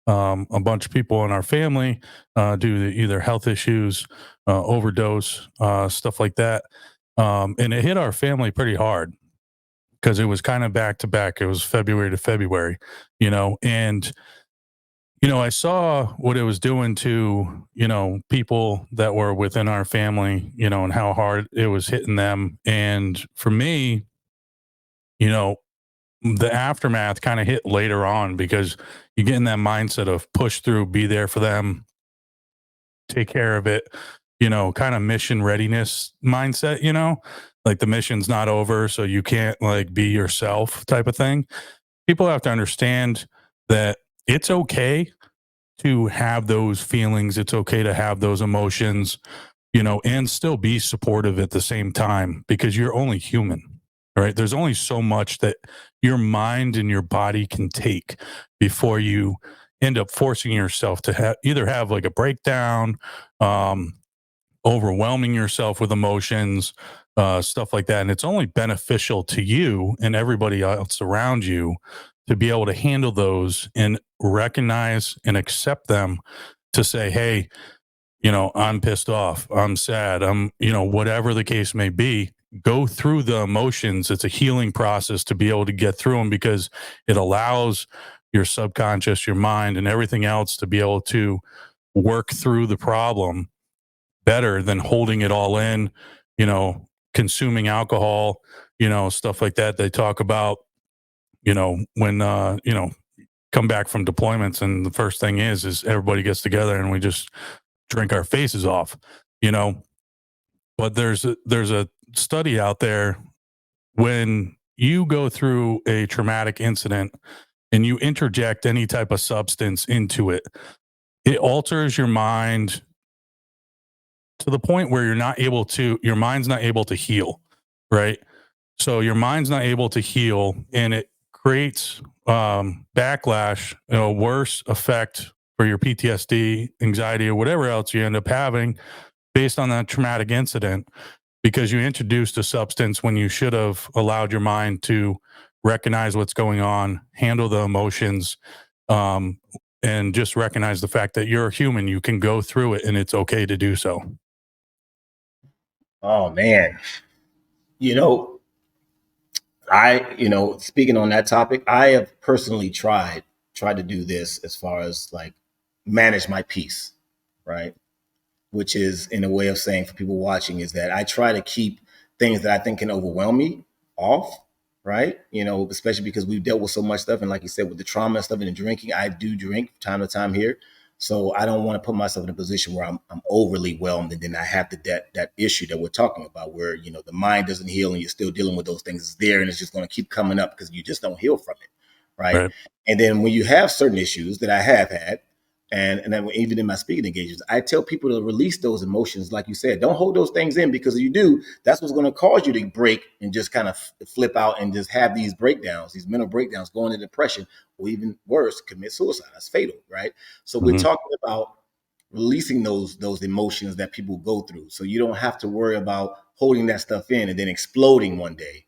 a bunch of people in our family due to either health issues, overdose, stuff like that, and it hit our family pretty hard because it was kind of back to back. It was February to February, and I saw what it was doing to, people that were within our family, and how hard it was hitting them. And for me, you know, the aftermath kind of hit later on because you get in that mindset of push through, be there for them, take care of it, kind of mission readiness mindset, like the mission's not over. So you can't like be yourself type of thing. People have to understand that it's okay to have those feelings. It's okay to have those emotions, and still be supportive at the same time because you're only human, right? There's only so much that your mind and your body can take before you end up forcing yourself to either have like a breakdown, um, overwhelming yourself with emotions, stuff like that. And it's only beneficial to you and everybody else around you to be able to handle those and recognize and accept them to say, hey, I'm pissed off, I'm sad, I'm, whatever the case may be. Go through the emotions. It's a healing process to be able to get through them because it allows your subconscious, your mind, and everything else to be able to work through the problem better than holding it all in, consuming alcohol, stuff like that. They talk about, when, come back from deployments and the first thing is everybody gets together and we just drink our faces off, you know, but there's a study out there when you go through a traumatic incident and you interject any type of substance into it, it alters your mind to the point where your mind's not able to heal, right? So your mind's not able to heal and it creates backlash, worse effect for your PTSD, anxiety, or whatever else you end up having based on that traumatic incident because you introduced a substance when you should have allowed your mind to recognize what's going on, handle the emotions, um, and just recognize the fact that you're a human. You can go through it and it's okay to do so. Oh man, you know, speaking on that topic, I have personally tried to do this as far as like manage my peace, right? Which is in a way of saying for people watching is that I try to keep things that I think can overwhelm me off, right? Especially because we've dealt with so much stuff. And like you said, with the trauma and stuff and the drinking, I do drink time to time here. So I don't want to put myself in a position where I'm overly whelmed and then I have that issue that we're talking about where, the mind doesn't heal and you're still dealing with those things. It's there and it's just going to keep coming up because you just don't heal from it. Right. Right. And then when you have certain issues that I have had, and then even in my speaking engagements, I tell people to release those emotions, like you said. Don't hold those things in because if you do, that's what's going to cause you to break and just kind of flip out and just have these breakdowns, these mental breakdowns, go into depression, or even worse, commit suicide. That's fatal, right? So we're talking about releasing those emotions that people go through, so you don't have to worry about holding that stuff in and then exploding one day.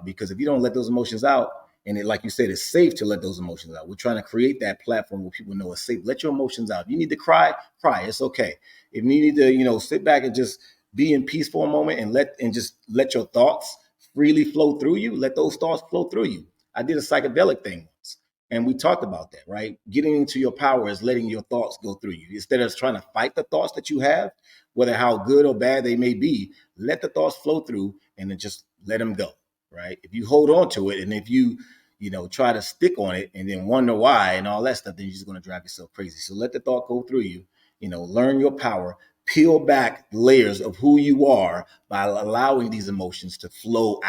Because if you don't let those emotions out, and like you said, it's safe to let those emotions out. We're trying to create that platform where people know it's safe. Let your emotions out. If you need to cry, cry. It's okay. If you need to, sit back and just be in peace for a moment and just let your thoughts freely flow through you. Let those thoughts flow through you. I did a psychedelic thing once. And we talked about that, right? Getting into your power is letting your thoughts go through you. Instead of trying to fight the thoughts that you have, whether how good or bad they may be, let the thoughts flow through and then just let them go, right? If you hold on to it and if you know, try to stick on it and then wonder why and all that stuff, then you're just going to drive yourself crazy. So let the thought go through you, you know, learn your power, peel back layers of who you are by allowing these emotions to flow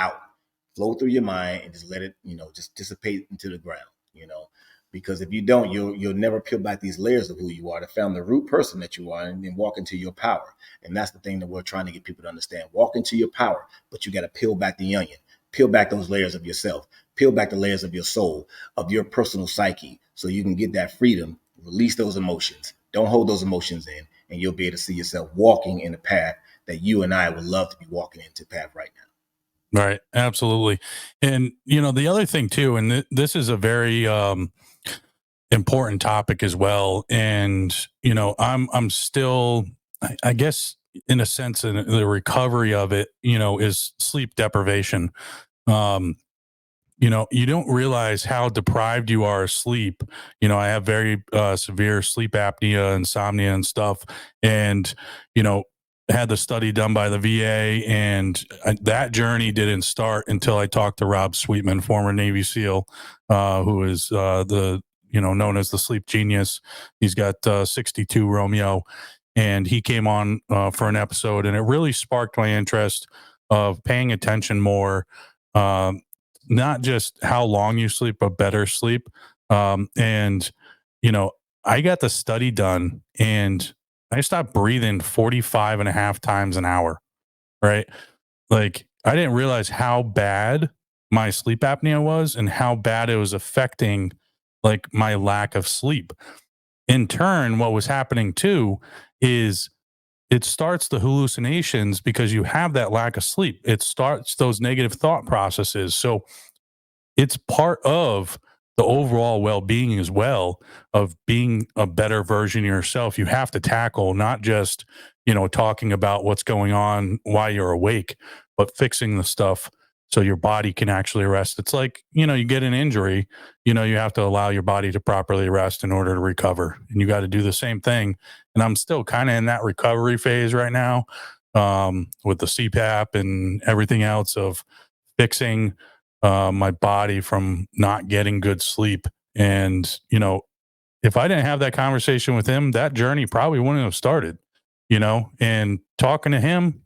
through your mind and just let it, you know, just dissipate into the ground, you know, because if you don't, you'll never peel back these layers of who you are to found the root person that you are and then walk into your power. And that's the thing that we're trying to get people to understand. Walk into your power, but you got to peel back the onion, peel back those layers of yourself, peel back the layers of your soul, of your personal psyche, so you can get that freedom, release those emotions. Don't hold those emotions in, and you'll be able to see yourself walking in the path that you and I would love to be walking into path right now. Right. Absolutely. And, you know, the other thing too, and this is a very important topic as well. And, you know, I'm still, I guess, in a sense, in the recovery of it, you know, is sleep deprivation. Um, you know, you don't realize how deprived you are of sleep. You know, I have very severe sleep apnea, insomnia, and stuff. And, you know, had the study done by the VA, and that journey didn't start until I talked to Rob Sweetman, former Navy SEAL, who is the, you know, known as the sleep genius. He's got 62 Romeo, and he came on for an episode, and it really sparked my interest of paying attention more. Um, Not just how long you sleep, but better sleep. And, you know, I got the study done and I stopped breathing 45 and a half times an hour. Right. Like I didn't realize how bad my sleep apnea was and how bad it was affecting like my lack of sleep. In turn, what was happening too is it starts the hallucinations because you have that lack of sleep. It starts those negative thought processes. So it's part of the overall well-being as well of being a better version of yourself. You have to tackle not just, you know, talking about what's going on while you're awake, but fixing the stuff so your body can actually rest. It's like, you know, you get an injury, you know, you have to allow your body to properly rest in order to recover. And you got to do the same thing. And I'm still kind of in that recovery phase right now, with the CPAP and everything else of fixing my body from not getting good sleep. And, you know, if I didn't have that conversation with him, that journey probably wouldn't have started, you know, and talking to him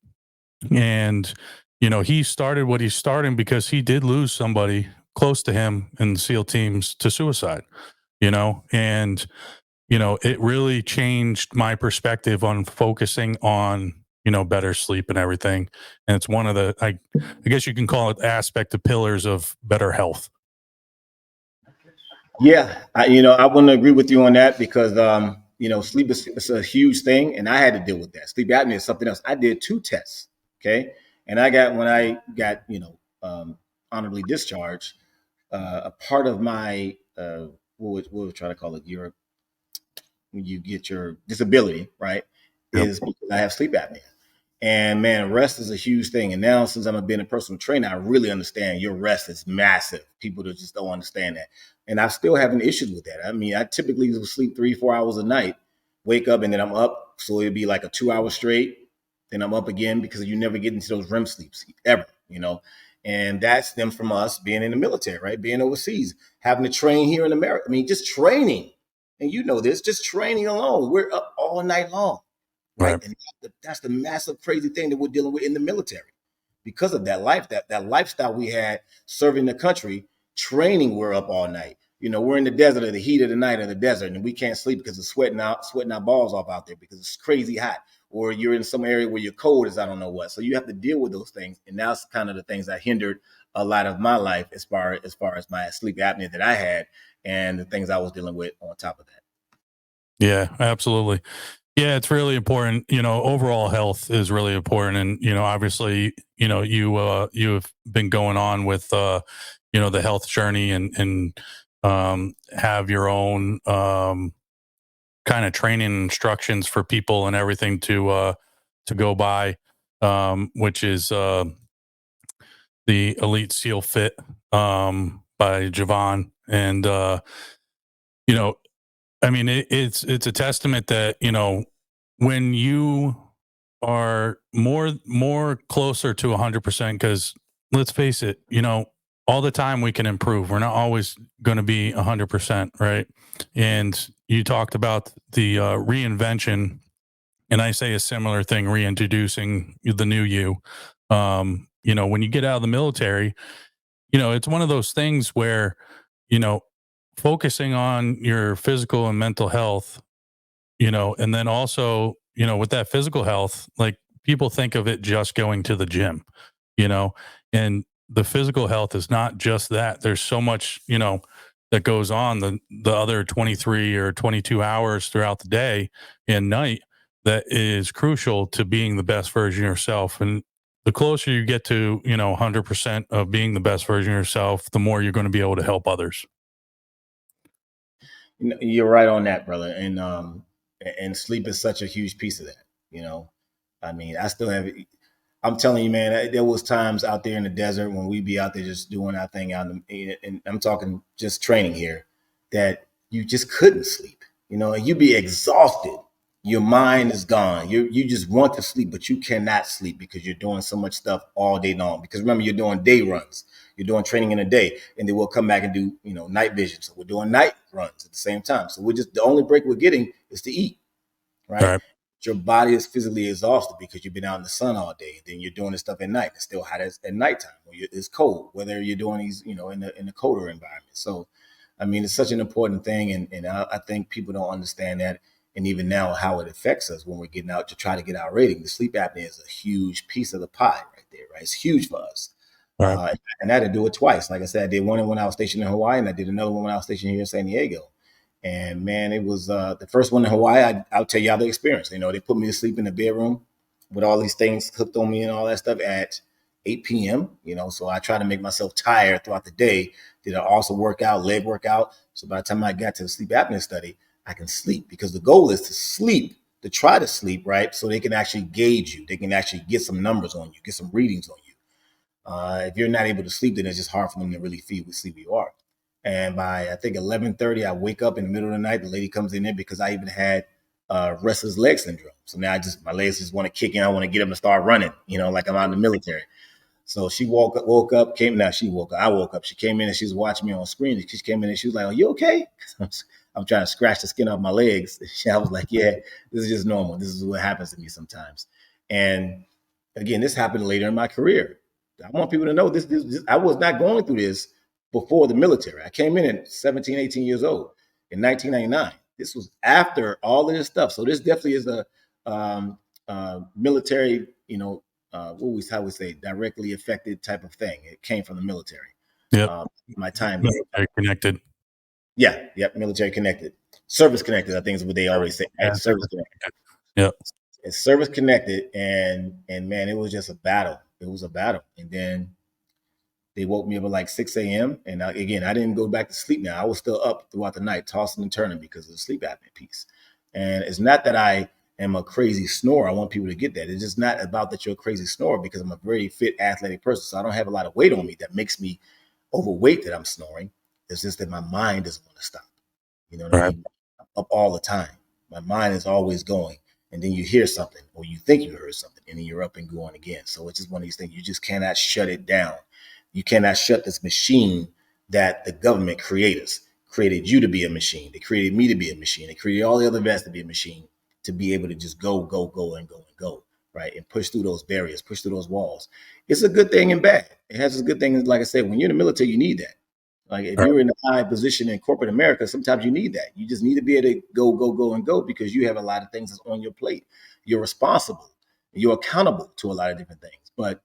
and, you know, he started what he's starting because he did lose somebody close to him in the SEAL teams to suicide, you know, and, you know, it really changed my perspective on focusing on, you know, better sleep and everything. And it's one of the, I guess you can call it aspect of pillars of better health. Yeah, you know, I wouldn't agree with you on that because, you know, sleep is a huge thing, and I had to deal with that. Sleep apnea is something else. I did 2 tests, okay, and when I got, you know, honorably discharged, a part of my what we try to call it, your when you get your disability, right, Yep. is because I have sleep apnea. And man, rest is a huge thing. And now, since I'm being a personal trainer, I really understand your rest is massive. People that just don't understand that. And I'm still having issues with that. I mean, I typically will sleep 3, 4 hours a night, wake up, and then I'm up. So it'd be like a 2 hour straight. Then I'm up again because you never get into those REM sleeps ever, you know. And that stems from us being in the military, right? Being overseas, having to train here in America. I mean, just training. And you know this, just training alone. We're up all night long, right? Right. And that's the massive crazy thing that we're dealing with in the military because of that that lifestyle we had serving the country. Training, we're up all night. You know, we're in the desert, or the heat of the night in the desert, and we can't sleep because it's sweating our balls off out there because it's crazy hot. Or you're in some area where you're cold as I don't know what. So you have to deal with those things, and that's kind of the things that hindered a lot of my life as far as my sleep apnea that I had and the things I was dealing with on top of that. Yeah, absolutely. Yeah, it's really important. You know, overall health is really important. And, you know, obviously, you know, you've been going on with, you know, the health journey and have your own, kind of training instructions for people and everything to go by, which is, the Elite SEAL Fit, by Jovon, and you know, I mean, it's a testament that, you know, when you are more closer to 100%, because let's face it, you know, all the time we can improve. We're not always going to be 100%, right? And you talked about the reinvention, and I say a similar thing, reintroducing the new you. You know, when you get out of the military, you know, it's one of those things where, you know, focusing on your physical and mental health, you know, and then also, you know, with that physical health, like people think of it just going to the gym, you know, and the physical health is not just that. There's so much, you know, that goes on the other 23 or 22 hours throughout the day and night that is crucial to being the best version of yourself. And the closer you get to, you know, 100% of being the best version of yourself, the more you're going to be able to help others. You're right on that, brother. And sleep is such a huge piece of that. You know, I mean, I still have. I'm telling you, man, there was times out there in the desert when we be out there just doing our thing out and I'm talking just training here, that you just couldn't sleep. You know, and you'd be exhausted. Your mind is gone. You just want to sleep, but you cannot sleep because you're doing so much stuff all day long. Because remember, you're doing day runs. You're doing training in a day, and then we'll come back and do, you know, night vision. So we're doing night runs at the same time. So we're just, the only break we're getting is to eat, All right? right. Your body is physically exhausted because you've been out in the sun all day. Then you're doing this stuff at night. It's still hot at nighttime. It's cold, whether you're doing these, you know, in the colder environment. So, I mean, it's such an important thing, and I think people don't understand that, and even now how it affects us when we're getting out to try to get our rating. The sleep apnea is a huge piece of the pie right there, right? It's huge for us. All right. And I had to do it twice. Like I said, I did one when I was stationed in Hawaii, and I did another one when I was stationed here in San Diego. And man, it was the first one in Hawaii. I'll tell y'all the experience. You know, they put me to sleep in the bedroom with all these things cooked on me and all that stuff at 8 p.m. You know, so I try to make myself tired throughout the day. Did an awesome workout, leg workout. So by the time I got to the sleep apnea study, I can sleep, because the goal is to sleep, to try to sleep, right? So they can actually gauge you. They can actually get some numbers on you, get some readings on you. If you're not able to sleep, then it's just hard for them to really feed what sleep you are. And by, I think, 11:30, I wake up in the middle of the night. The lady comes in there because I even had restless leg syndrome. So now my legs just want to kick in. I want to get up and start running, you know, like I'm out in the military. So she woke up, came. Now she woke up. I woke up. She came in and she was watching me on screen. She came in and she was like, "Are you okay?" I'm trying to scratch the skin off my legs. I was like, "Yeah, this is just normal. This is what happens to me sometimes." And again, this happened later in my career. I want people to know this. I was not going through this before the military. I came in at 17, 18 years old in 1999. This was after all of this stuff. So this definitely is a military, you know, how we say, directly affected type of thing. It came from the military. Yep. My time. Military connected. Yeah. Yep. Military connected. Service connected, I think is what they always say. Right? Yeah. Service connected. Yep. It's service connected. And man, it was just a battle. It was a battle. And then they woke me up at like 6 a.m. And again, I didn't go back to sleep now. I was still up throughout the night, tossing and turning because of the sleep apnea piece. And it's not that I am a crazy snorer. I want people to get that. It's just not about that you're a crazy snorer, because I'm a very fit, athletic person. So I don't have a lot of weight on me that makes me overweight that I'm snoring. It's just that my mind doesn't want to stop. You know what I mean? I'm up all the time. My mind is always going. And then you hear something, or you think you heard something, and then you're up and going again. So it's just one of these things. You just cannot shut it down. You cannot shut this machine that the government created you to be a machine. They created me to be a machine. They created all the other vets to be a machine, to be able to just go, and go, right? And push through those barriers, push through those walls. It's a good thing and bad. It has its good things. Like I said, when you're in the military, you need that. Like if you're in a high position in corporate America, sometimes you need that. You just need to be able to go, and go, because you have a lot of things that's on your plate. You're responsible. You're accountable to a lot of different things. But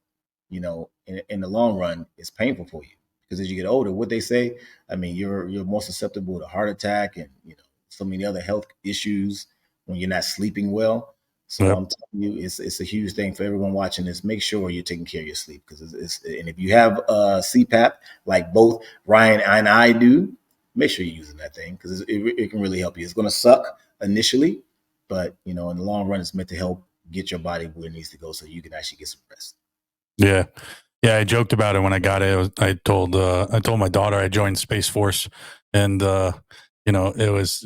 you know, in the long run, it's painful for you, because as you get older, what they say, I mean, you're more susceptible to heart attack and, you know, so many other health issues when you're not sleeping well. So Yep. I'm telling you, it's a huge thing for everyone watching this. Make sure you're taking care of your sleep, because and if you have CPAP like both Ryan and I do, make sure you're using that thing, because it can really help you. It's going to suck initially, but you know, in the long run, it's meant to help get your body where it needs to go, so you can actually get some rest. Yeah. Yeah, I joked about it when I got it. I told my daughter I joined Space Force, and it was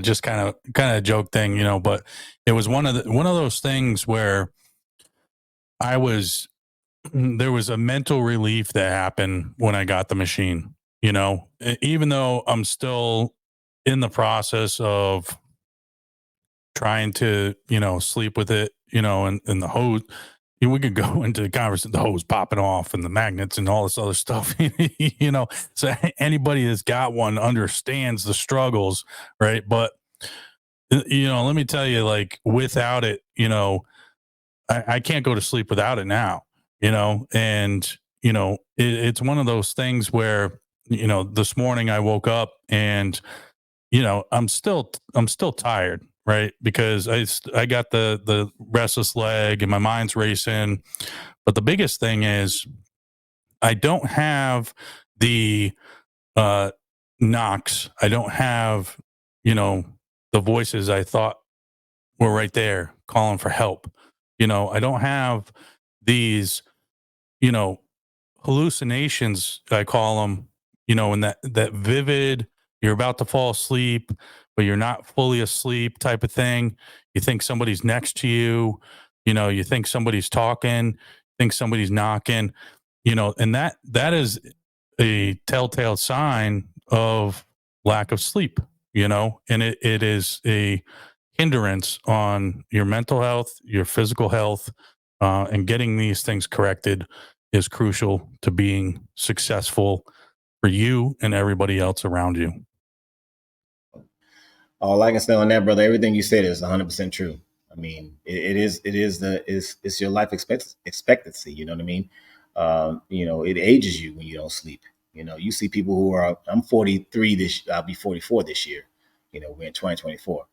just kind of a joke thing, but it was one of those things where I was there was a mental relief that happened when I got the machine. Even though I'm still in the process of trying to sleep with it, and the hose. We could go into the conversation, the hose popping off and the magnets and all this other stuff. So anybody that's got one understands the struggles, right? But let me tell you, like, without it, I can't go to sleep without it now. And it's one of those things where this morning I woke up and I'm still tired, right? Because I got the restless leg and my mind's racing. But the biggest thing is I don't have the uh knocks. I don't have, you know, the voices I thought were right there calling for help. I don't have these, you know, hallucinations, I call them, and that vivid, you're about to fall asleep but you're not fully asleep type of thing. You think somebody's next to you, you think somebody's talking, think somebody's knocking, and that is a telltale sign of lack of sleep, and it is a hindrance on your mental health, your physical health, and getting these things corrected is crucial to being successful for you and everybody else around you. All I can say on that, brother, everything you said is 100% true. I mean, it's your life expectancy. You know what I mean? It ages you when you don't sleep. You see people who are. I'm 43 this. I'll be 44 this year. We're in 2024.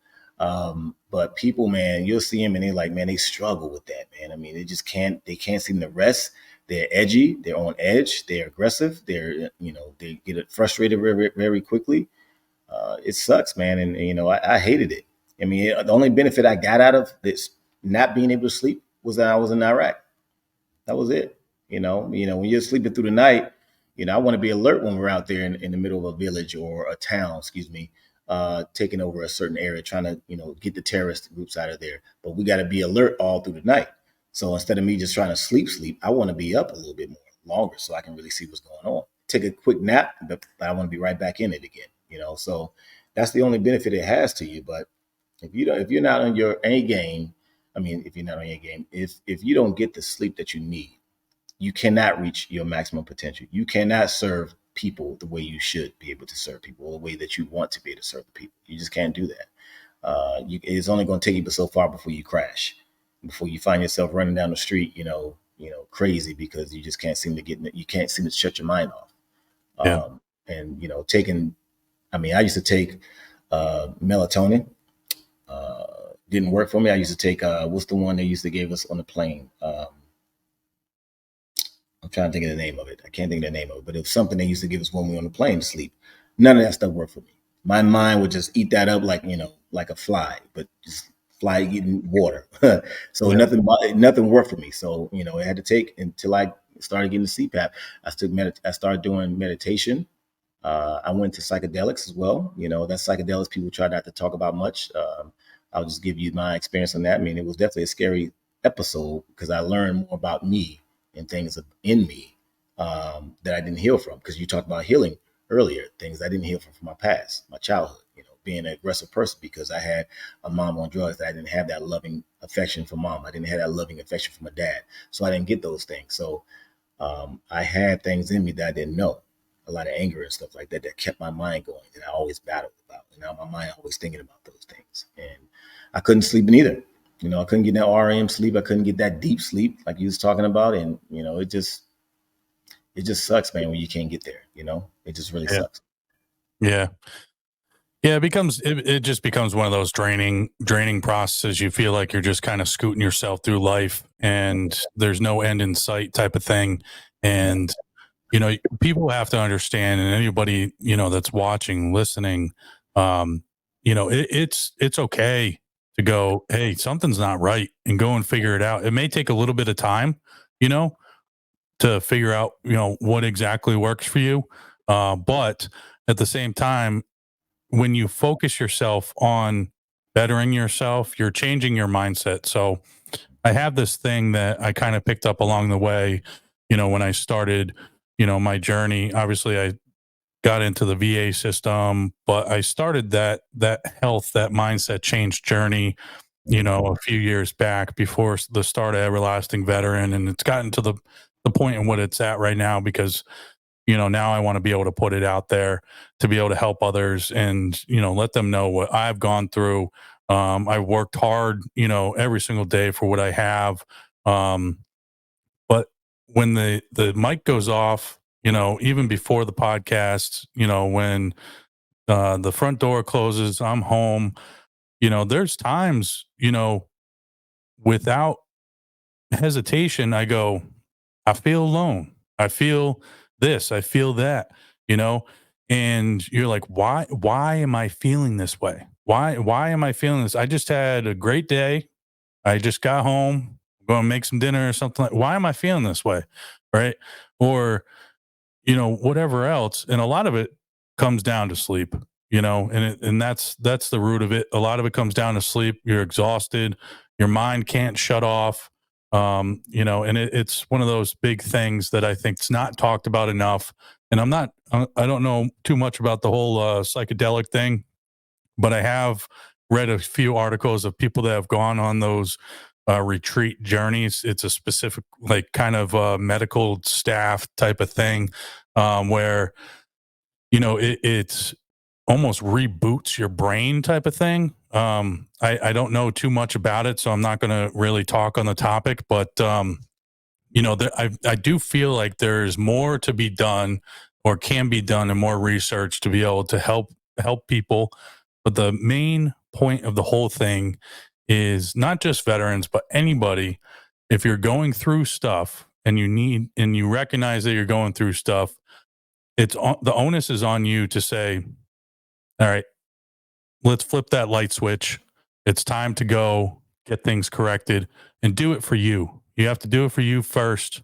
But people, man, you'll see them and they're like, man, they struggle with that, man. I mean, they just can't. They can't seem to rest. They're edgy. They're on edge. They're aggressive. They get frustrated very, very quickly. It sucks, man. And I hated it. I mean, the only benefit I got out of this not being able to sleep was that I was in Iraq. That was it. When you're sleeping through the night, I want to be alert when we're out there in the middle of a village or a town, excuse me, taking over a certain area, trying to, get the terrorist groups out of there. But we got to be alert all through the night. So instead of me just trying to sleep, I want to be up a little bit more longer so I can really see what's going on. Take a quick nap, but I want to be right back in it again. So that's the only benefit it has to you. But if you're not on your A game, I mean, if you're not on your game, if you don't get the sleep that you need, you cannot reach your maximum potential. You cannot serve people the way you should be able to serve people, or the way that you want to be able to serve the people. You just can't do that. It's only going to take you so far before you crash, before you find yourself running down the street, crazy because you just can't seem to you can't seem to shut your mind off. Yeah. And taking, I mean, I used to take melatonin. Didn't work for me. I used to take what's the one they used to give us on the plane? I'm trying to think of the name of it. I can't think of the name of it, but it was something they used to give us when we were on the plane to sleep. None of that stuff worked for me. My mind would just eat that up like a fly, but just fly eating water. So Yeah. nothing worked for me. So it had to take until I started getting the CPAP. I started doing meditation. I went to psychedelics as well. That's psychedelics people try not to talk about much. I'll just give you my experience on that. I mean, it was definitely a scary episode because I learned more about me and things in me that I didn't heal from. Because you talked about healing earlier, things I didn't heal from my past, my childhood. Being an aggressive person because I had a mom on drugs. That I didn't have that loving affection for mom. I didn't have that loving affection for my dad. So I didn't get those things. So I had things in me that I didn't know, a lot of anger and stuff like that that kept my mind going, that I always battled about. And now my mind always thinking about those things. And I couldn't sleep neither. I couldn't get that REM sleep. I couldn't get that deep sleep like you was talking about. And, it just sucks, man, when you can't get there. It just really Yeah. sucks. Yeah. Yeah, it just becomes one of those draining processes. You feel like you're just kind of scooting yourself through life and there's no end in sight type of thing. And people have to understand, and anybody, that's watching, listening, it's okay to go, hey, something's not right, and go and figure it out. It may take a little bit of time, you know, to figure out, what exactly works for you. But at the same time, when you focus yourself on bettering yourself, you're changing your mindset. So I have this thing that I kind of picked up along the way, when I started, my journey. Obviously, I got into the VA system, but I started that health, that mindset change journey, a few years back before the start of Everlasting Veteran, and it's gotten to the point in what it's at right now because now I want to be able to put it out there to be able to help others and let them know what I've gone through. I've worked hard, every single day for what I have. But when the mic goes off, even before the podcast, when the front door closes, I'm home. There's times, without hesitation, I go, I feel alone. I feel this. I feel that. You know, and you're like, why am I feeling this way? Why am I feeling this? I just had a great day. I just got home, going to make some dinner or something. Why am I feeling this way? Right? Or whatever else. And a lot of it comes down to sleep, and that's the root of it. A lot of it comes down to sleep. You're exhausted. Your mind can't shut off. And it's one of those big things that I think is not talked about enough. And I don't know too much about the whole psychedelic thing, but I have read a few articles of people that have gone on those retreat journeys. It's a specific, like, kind of medical staff type of thing, where it's almost reboots your brain type of thing. I don't know too much about it, so I'm not going to really talk on the topic. But I do feel like there's more to be done, or can be done, and more research to be able to help people. But the main point of the whole thing is not just veterans, but anybody. If you're going through stuff and you recognize that you're going through stuff, the onus is on you to say, all right, let's flip that light switch. It's time to go get things corrected and do it for you. You have to do it for you first,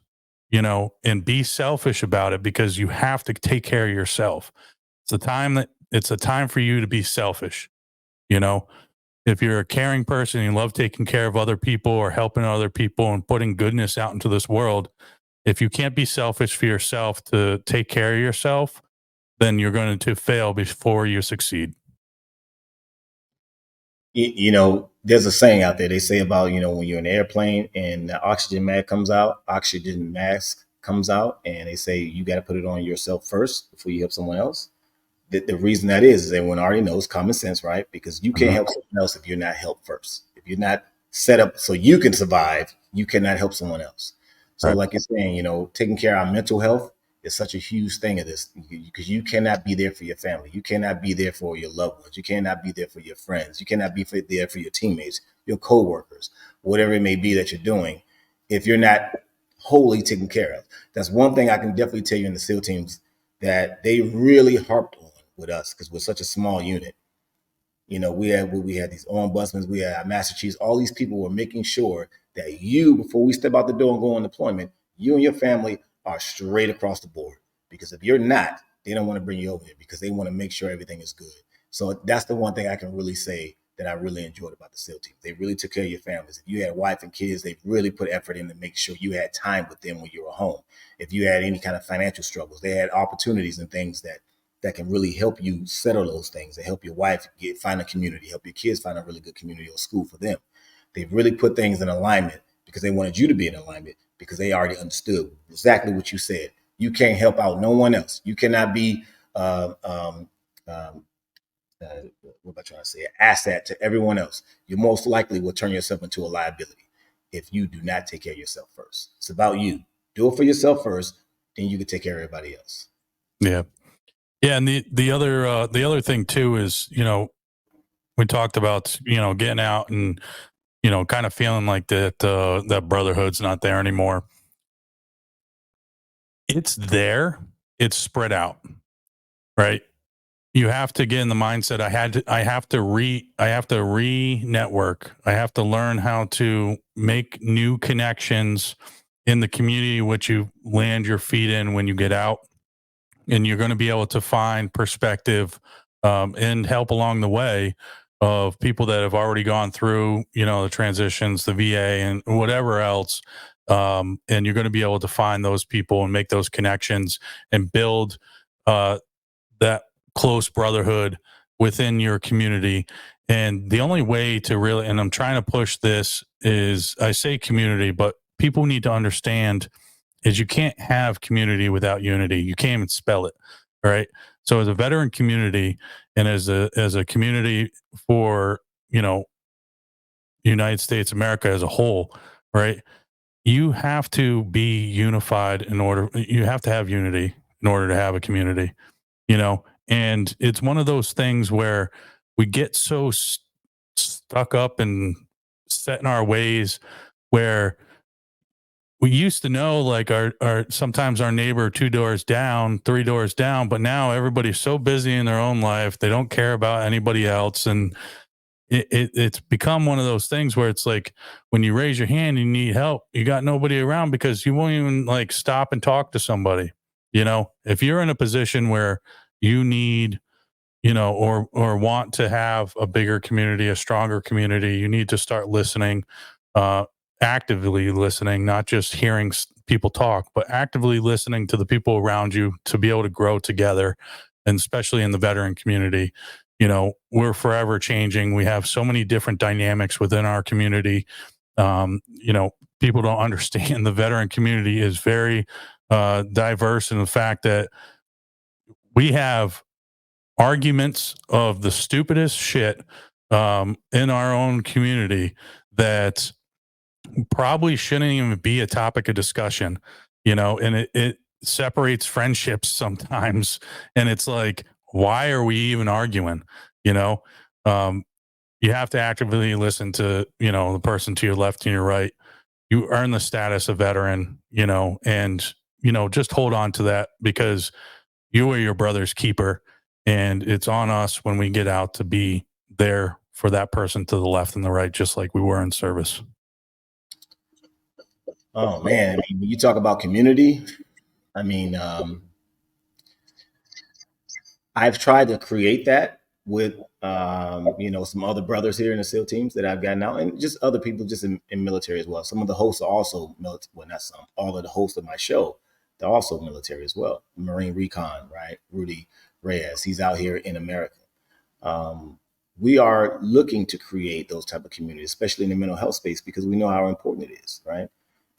and be selfish about it, because you have to take care of yourself. It's a time for you to be selfish. If you're a caring person and you love taking care of other people or helping other people and putting goodness out into this world, if you can't be selfish for yourself to take care of yourself, then you're going to fail before you succeed. There's a saying out there. They say about, when you're in an airplane and the oxygen mask comes out, and they say you got to put it on yourself first before you help someone else. The reason that is everyone already knows common sense, right? Because you can't help someone else if you're not helped first. If you're not set up so you can survive, you cannot help someone else. So, Right. like you're saying, taking care of our mental health is such a huge thing of this, because you cannot be there for your family. You cannot be there for your loved ones. You cannot be there for your friends. You cannot be there for your teammates, your coworkers, whatever it may be that you're doing, if you're not wholly taken care of. That's one thing I can definitely tell you in the SEAL teams that they really harped on with us, because we're such a small unit. We had these ombudsmen, we had our master chiefs, all these people were making sure that before we step out the door and go on deployment, you and your family are straight across the board. Because if you're not, they don't want to bring you over here, because they want to make sure everything is good. So that's the one thing I can really say that I really enjoyed about the SEAL team. They really took care of your families. If you had a wife and kids, they really put effort in to make sure you had time with them when you were home. If you had any kind of financial struggles, they had opportunities and things that can really help you settle those things, and help your wife find a community, help your kids find a really good community or school for them. They've really put things in alignment because they wanted you to be in alignment, because they already understood exactly what you said. You can't help out no one else. You cannot be, what am I trying to say, an asset to everyone else. You most likely will turn yourself into a liability if you do not take care of yourself first. It's about you. Do it for yourself first, then you can take care of everybody else. Yeah. Yeah. And the other thing too is, we talked about, getting out and, kind of feeling like that brotherhood's not there anymore. It's there. It's spread out, right? You have to get in the mindset. I have to re-network. I have to learn how to make new connections in the community which you land your feet in when you get out, and you're going to be able to find perspective and help along the way of people that have already gone through, the transitions, the VA, and whatever else. And you're going to be able to find those people and make those connections and build that close brotherhood within your community. And the only way to really, and I'm trying to push this, is I say community, but people need to understand is you can't have community without unity. You can't even spell it. Right. So as a veteran community and as a community for, United States, America as a whole, right? You have to be unified you have to have unity in order to have a community, and it's one of those things where we get so stuck up and set in our ways where we used to know like our sometimes our neighbor 2 doors down, 3 doors down, but now everybody's so busy in their own life, they don't care about anybody else. And it's become one of those things where it's like when you raise your hand and you need help, you got nobody around because you won't even like stop and talk to somebody. If you're in a position where you need, or want to have a bigger community, a stronger community, you need to start listening, uh, actively listening, not just hearing people talk, but actively listening to the people around you to be able to grow together. And especially in the veteran community, we're forever changing. We have so many different dynamics within our community. People don't understand the veteran community is very diverse in the fact that we have arguments of the stupidest shit in our own community that probably shouldn't even be a topic of discussion, and it separates friendships sometimes. And it's like, why are we even arguing? You know, um, you have to actively listen to, the person to your left and your right. You earn the status of veteran, and, just hold on to that because you are your brother's keeper. And it's on us when we get out to be there for that person to the left and the right, just like we were in service. Oh man, I mean, when you talk about community, I mean, I've tried to create that with some other brothers here in the SEAL teams that I've gotten out, and just other people just in military as well. Some of the hosts are also military. Well, not some. All of the hosts of my show, they're also military as well. Marine Recon, right? Rudy Reyes, he's out here in America. We are looking to create those type of communities, especially in the mental health space, because we know how important it is, right?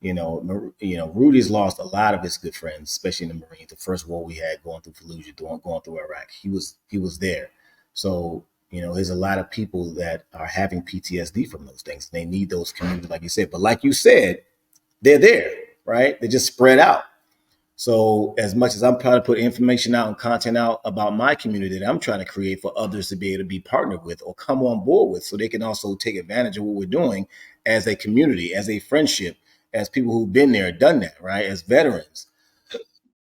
Rudy's lost a lot of his good friends, especially in the Marines. The first war we had going through Fallujah, going through Iraq, he was there. So there's a lot of people that are having PTSD from those things. They need those communities, like you said. But like you said, they're there, right? They're just spread out. So as much as I'm trying to put information out and content out about my community that I'm trying to create for others to be able to be partnered with or come on board with, so they can also take advantage of what we're doing as a community, as a friendship, as people who've been there, done that, right? As veterans,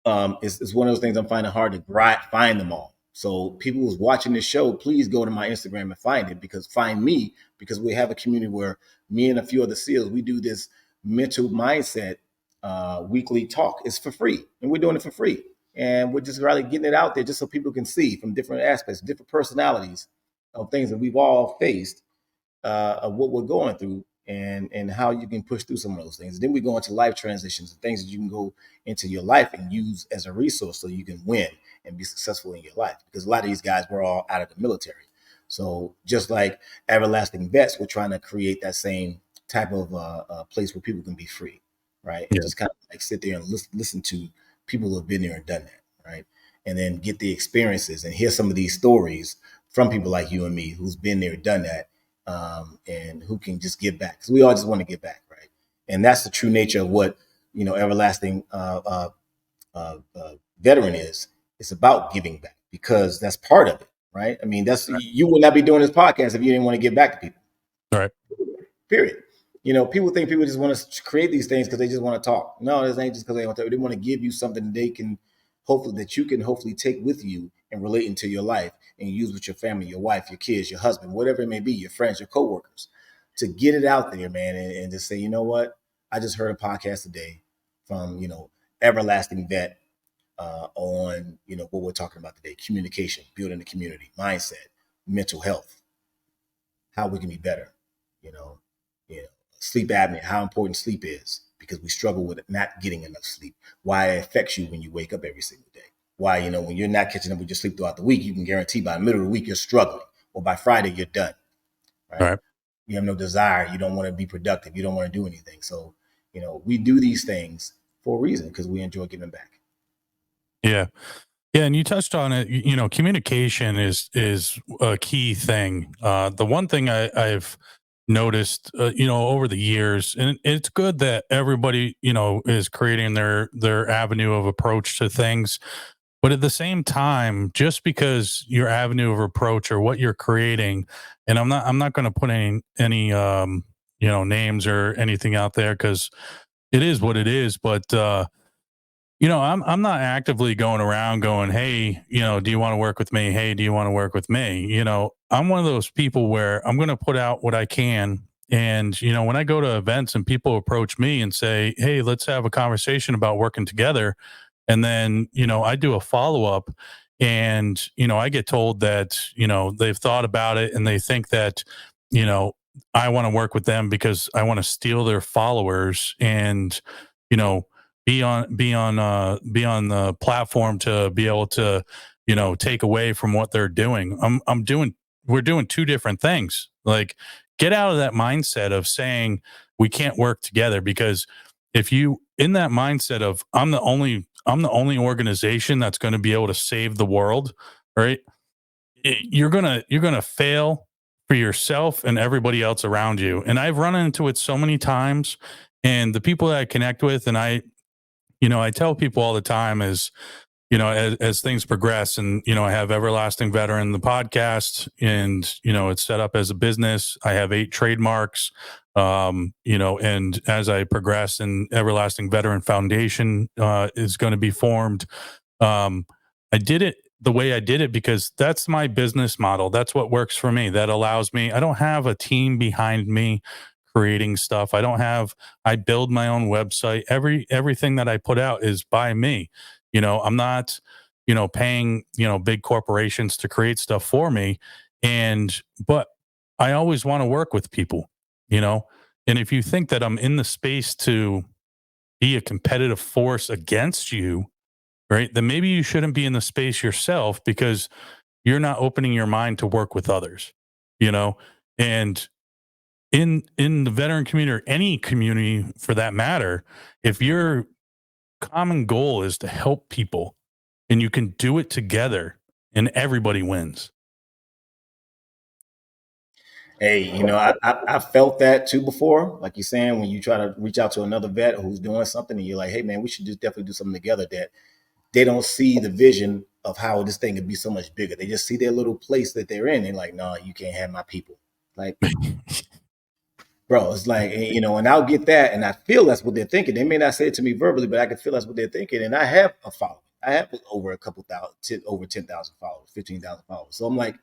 it's one of those things I'm finding hard to find them all. So people who's watching this show, please go to my Instagram and find me, because we have a community where me and a few other SEALs, we do this mental mindset weekly talk. It's for free, and we're doing it for free. And we're just really getting it out there just so people can see from different aspects, different personalities of things that we've all faced, of what we're going through, and how you can push through some of those things. Then we go into life transitions and things that you can go into your life and use as a resource so you can win and be successful in your life. Because a lot of these guys were all out of the military. So just like Everlasting Vets, we're trying to create that same type of place where people can be free, right? And just kind of like sit there and listen to people who have been there and done that, right? And then get the experiences and hear some of these stories from people like you and me who's been there, done that, and who can just give back, because we all just want to give back, right? And that's the true nature of what Everlasting Veteran is. It's about giving back, because that's part of it, right? I mean, you would not be doing this podcast if you didn't want to give back to people. All right. Period. People think people just want to create these things because they just want to talk. No, this ain't just because they want to. They want to give you something that you can hopefully take with you and relate into your life and use with your family, your wife, your kids, your husband, whatever it may be, your friends, your coworkers, to get it out there, man, and just say, you know what? I just heard a podcast today. from everlasting vet on what we're talking about today: communication, building the community, mindset, mental health, how we can be better. You know, you know, sleep apnea, how important sleep is because we struggle with not getting enough sleep. Why it affects you when you wake up every single day. Why when you're not catching up with your sleep throughout the week, you can guarantee by the middle of the week you're struggling, or by Friday you're done. Right? Right. You have no desire. You don't want to be productive. You don't want to do anything. So we do these things for a reason because we enjoy giving back. Yeah. Yeah, and you touched on it. Communication is a key thing. The one thing I've noticed, over the years, and it's good that everybody, is creating their avenue of approach to things. But at the same time, just because your avenue of approach or what you're creating, and I'm not going to put any names or anything out there because it is what it is. But I'm not actively going around going, hey, do you want to work with me? Hey, do you want to work with me? I'm one of those people where I'm going to put out what I can. And, when I go to events and people approach me and say, hey, let's have a conversation about working together. And then, I do a follow up and, I get told that, they've thought about it and they think that, you know, I want to work with them because I want to steal their followers and, you know, be on the platform to be able to take away from what they're doing. We're doing two different things. Like, get out of that mindset of saying we can't work together, because if you in that mindset of I'm the only organization that's going to be able to save the world, right? You're gonna fail for yourself and everybody else around you. And I've run into it so many times. And the people that I connect with, and I tell people all the time is, as things progress, and, I have Everlasting Veteran, the podcast, and, it's set up as a business. I have 8 trademarks, and as I progress, and Everlasting Veteran Foundation is going to be formed. I did it the way I did it because that's my business model. That's what works for me. That allows me, I don't have a team behind me creating stuff. I build my own website. Everything that I put out is by me. I'm not, paying, big corporations to create stuff for me. But I always want to work with people, you know, and if you think that I'm in the space to be a competitive force against you, right, then maybe you shouldn't be in the space yourself, because you're not opening your mind to work with others, you know, and in the veteran community, or any community for that matter, if your common goal is to help people and you can do it together, and everybody wins. Hey, I felt that too before. Like you're saying, when you try to reach out to another vet who's doing something, and you're like, hey, man, we should just definitely do something together. That they don't see the vision of how this thing could be so much bigger. They just see their little place that they're in. They're like, no, you can't have my people. Like, bro, it's like, and I'll get that. And I feel that's what they're thinking. They may not say it to me verbally, but I can feel that's what they're thinking. And I have a following. I have over a couple thousand, over 10,000 followers, 15,000 followers. So I'm like,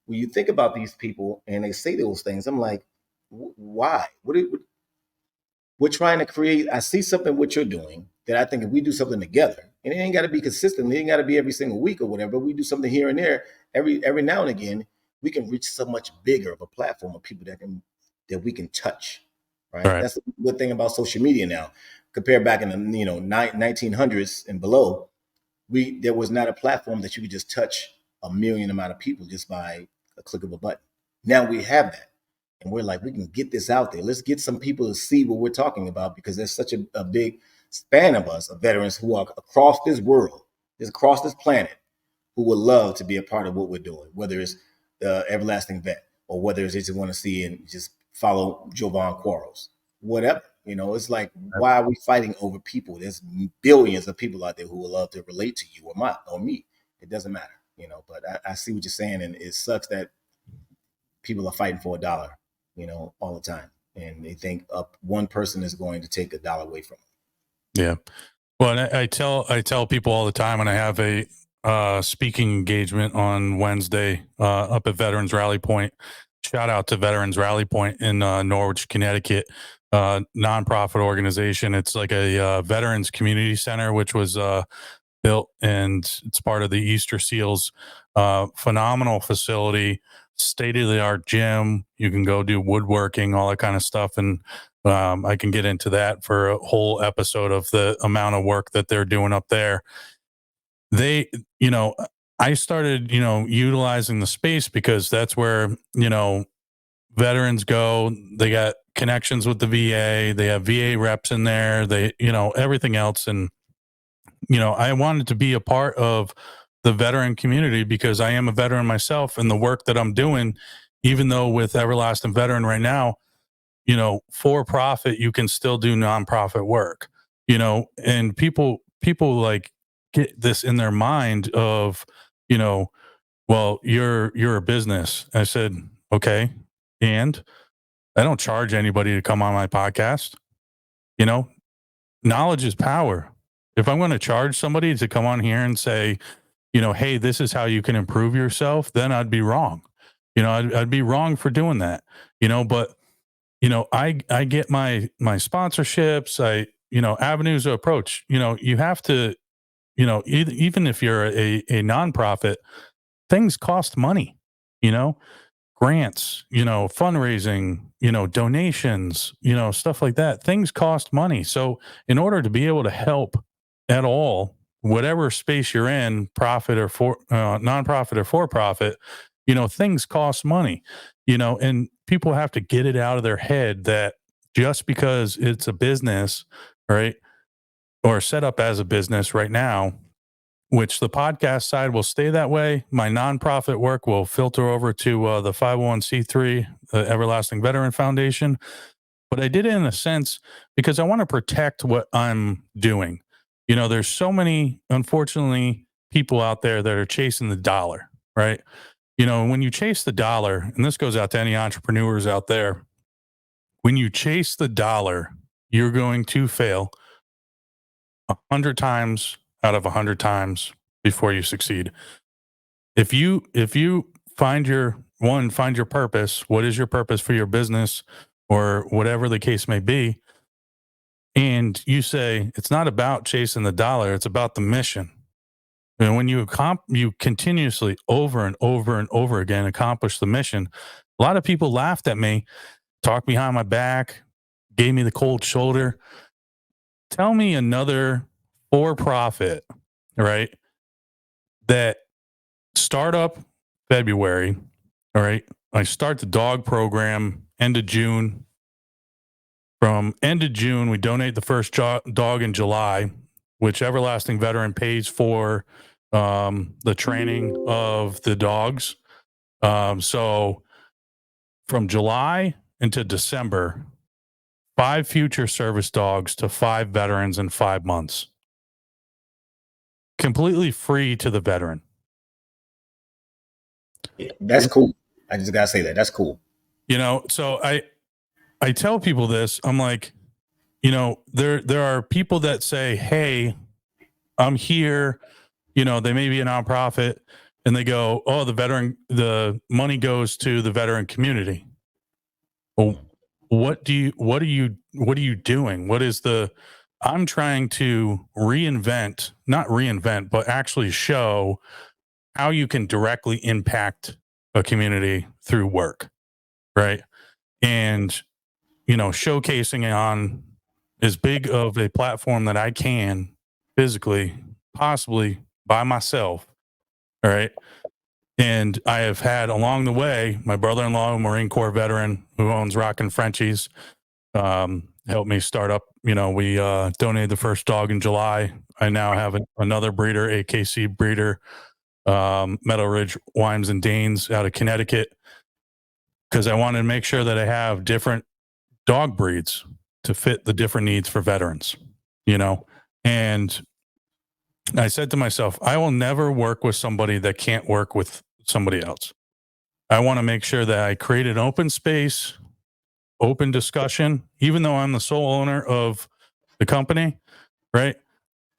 when you think about these people and they say those things, I'm like, why? We're trying to create. I see something what you're doing that I think if we do something together, and it ain't got to be consistently, it ain't got to be every single week or whatever, but we do something here and there, every now and again, we can reach so much bigger of a platform of people that we can touch. All Right. right. That's the good thing about social media now. Compared back in the 1900s and below, there was not a platform that you could just touch a million amount of people just by a click of a button. Now we have that. And we're like, we can get this out there. Let's get some people to see what we're talking about, because there's such a big span of us, of veterans who are across this world, across this planet, who would love to be a part of what we're doing, whether it's the Everlasting Vet, or whether it's just want to see and just follow Jovon Quarles, whatever. It's like, why are we fighting over people? There's billions of people out there who would love to relate to you or me. It doesn't matter, but I see what you're saying. And it sucks that people are fighting for a dollar, all the time. And they think one person is going to take a dollar away from them. Yeah. Well, and I tell people all the time, when I have a speaking engagement on Wednesday up at Veterans Rally Point. Shout out to Veterans Rally Point in Norwich, Connecticut. nonprofit organization. It's like a veterans community center, which was built, and it's part of the Easter Seals. Phenomenal facility, state of the art gym. You can go do woodworking, all that kind of stuff, and I can get into that for a whole episode of the amount of work that they're doing up there. They, I started, utilizing the space because that's where, veterans go. They got connections with the VA. They have VA reps in there. They, everything else. And, I wanted to be a part of the veteran community because I am a veteran myself, and the work that I'm doing, even though with Everlasting Veteran right now, for profit, you can still do nonprofit work, and people like get this in their mind of, well, you're a business. I said, okay. And I don't charge anybody to come on my podcast. Knowledge is power. If I'm going to charge somebody to come on here and say, hey, this is how you can improve yourself, then I'd be wrong. I'd be wrong for doing that, but, I get my sponsorships, avenues of approach, you have to, even if you're a nonprofit, things cost money, grants, fundraising, donations, stuff like that. Things cost money. So in order to be able to help at all, whatever space you're in, profit or for nonprofit or for profit, things cost money, and people have to get it out of their head that just because it's a business, right, or set up as a business right now, which the podcast side will stay that way. My nonprofit work will filter over to the 501c3, the Everlasting Veteran Foundation. But I did it in a sense because I want to protect what I'm doing. There's so many, unfortunately, people out there that are chasing the dollar, right? When you chase the dollar, and this goes out to any entrepreneurs out there, when you chase the dollar, you're going to fail 100 times out of 100 times before you succeed. If you find your purpose, what is your purpose for your business or whatever the case may be, and you say it's not about chasing the dollar, it's about the mission. And when you continuously over and over and over again accomplish the mission, a lot of people laughed at me, talked behind my back, gave me the cold shoulder. Tell me another for-profit, right, that start up February, all right, I start the dog program end of June. From end of June, we donate the first dog in July, which Everlasting Veteran pays for the training of the dogs. So from July into December, 5 future service dogs to 5 veterans in 5 months. Completely free to the veteran. That's cool. I just gotta say that. That's cool. So I tell people this. I'm like, there are people that say, hey, I'm here. They may be a nonprofit, and they go, oh, the money goes to the veteran community. Well, what are you doing? I'm trying to not reinvent, but actually show how you can directly impact a community through work. Right. And, showcasing it on as big of a platform that I can physically, possibly by myself. All right. And I have had along the way, my brother-in-law, a Marine Corps veteran who owns Rockin' Frenchies, helped me start up. We donated the first dog in July. I now have another breeder, AKC breeder, Meadow Ridge Wimes and Danes out of Connecticut, because I wanted to make sure that I have different dog breeds to fit the different needs for veterans, and I said to myself, I will never work with somebody that can't work with somebody else. I want to make sure that I create an open space, open discussion, even though I'm the sole owner of the company, right?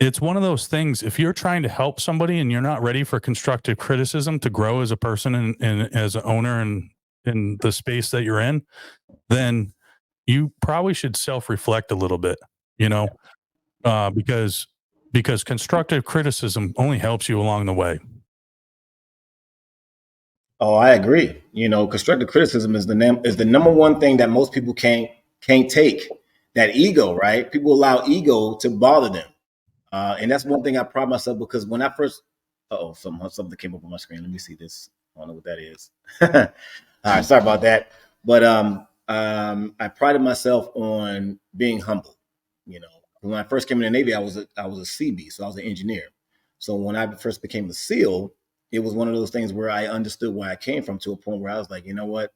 It's one of those things. If you're trying to help somebody and you're not ready for constructive criticism to grow as a person and as an owner and in the space that you're in, then you probably should self-reflect a little bit, you know, because constructive criticism only helps you along the way. Oh, I agree. Constructive criticism is the number one thing that most people can't take. That ego, right? People allow ego to bother them, and that's one thing I pride myself because when I first, oh, something came up on my screen. Let me see this. I don't know what that is. All right, sorry about that. But I prided myself on being humble. You know, when I first came in the Navy, I was a CB, so I was an engineer. So when I first became a SEAL, it was one of those things where I understood where I came from to a point where I was like, you know what?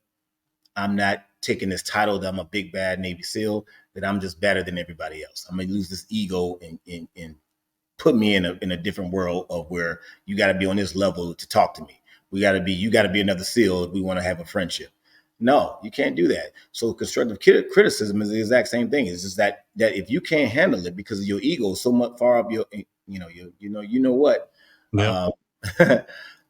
I'm not taking this title that I'm a big bad Navy SEAL, that I'm just better than everybody else. I'm gonna lose this ego and put me in a different world of where you got to be on this level to talk to me. You got to be another SEAL if we want to have a friendship. No, you can't do that. So constructive criticism is the exact same thing. It's just that if you can't handle it because of your ego so much far up your, you know what, Yeah. uh,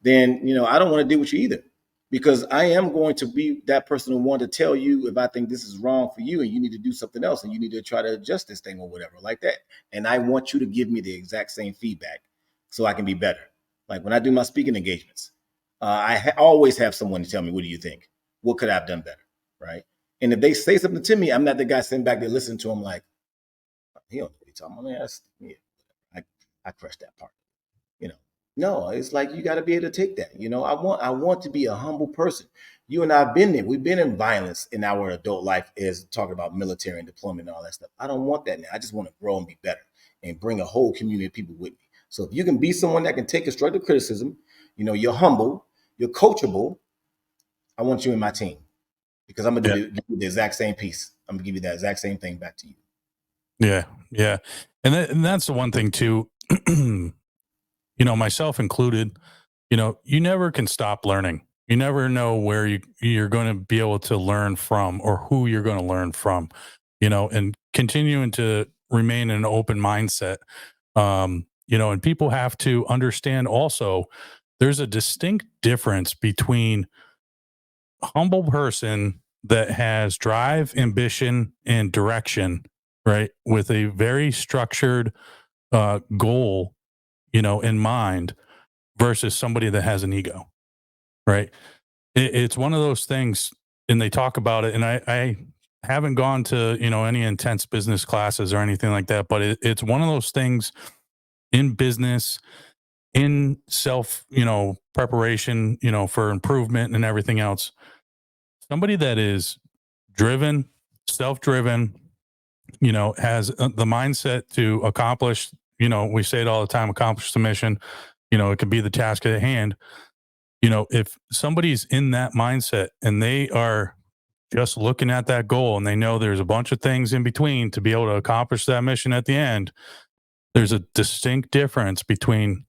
then I don't want to deal with you either, because I am going to be that person who want to tell you if I think this is wrong for you and you need to do something else and you need to try to adjust this thing or whatever like that. And I want you to give me the exact same feedback so I can be better. Like when I do my speaking engagements, always have someone to tell me, what do you think? What could I have done better? Right. And if they say something to me, I'm not the guy sitting back there listening to them like, he don't know what he's talking about. Man, yeah, I crushed that part. You know, no, it's like you got to be able to take that. I want to be a humble person. You and I have been there. We've been in violence in our adult life, as talking about military and deployment and all that stuff. I don't want that now. I just want to grow and be better and bring a whole community of people with me. So if you can be someone that can take constructive criticism, you're humble, you're coachable. I want you in my team because I'm gonna give you the exact same piece. I'm gonna give you that exact same thing back to you. Yeah. Yeah. And that's the one thing too, myself included, you never can stop learning. You never know where you're going to be able to learn from or who you're going to learn from, and continuing to remain in an open mindset. And people have to understand also there's a distinct difference between a humble person that has drive, ambition, and direction, right? With a very structured goal, in mind versus somebody that has an ego, right? It's one of those things, and they talk about it. And I haven't gone to any intense business classes or anything like that, but it's one of those things in business, in self, preparation, for improvement and everything else. Somebody that is driven, self-driven, has the mindset to accomplish. We say it all the time: accomplish the mission. It could be the task at hand. If somebody's in that mindset and they are just looking at that goal and they know there's a bunch of things in between to be able to accomplish that mission at the end, there's a distinct difference between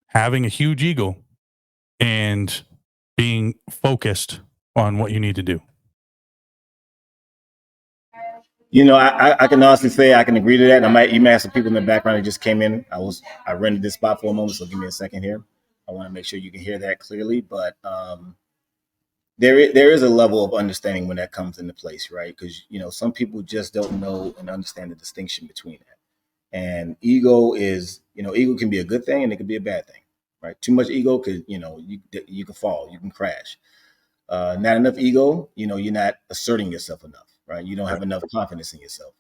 having a huge ego and being focused on what you need to do. I can honestly say I can agree to that. You may have some people in the background that just came in. I rented this spot for a moment, so give me a second here. I want to make sure you can hear that clearly, but there is a level of understanding when that comes into place, right? Because some people just don't know and understand the distinction between that. And ego can be a good thing and it can be a bad thing, right? Too much ego could, you can fall, you can crash. Not enough ego, you're not asserting yourself enough, right? You don't have enough confidence in yourself.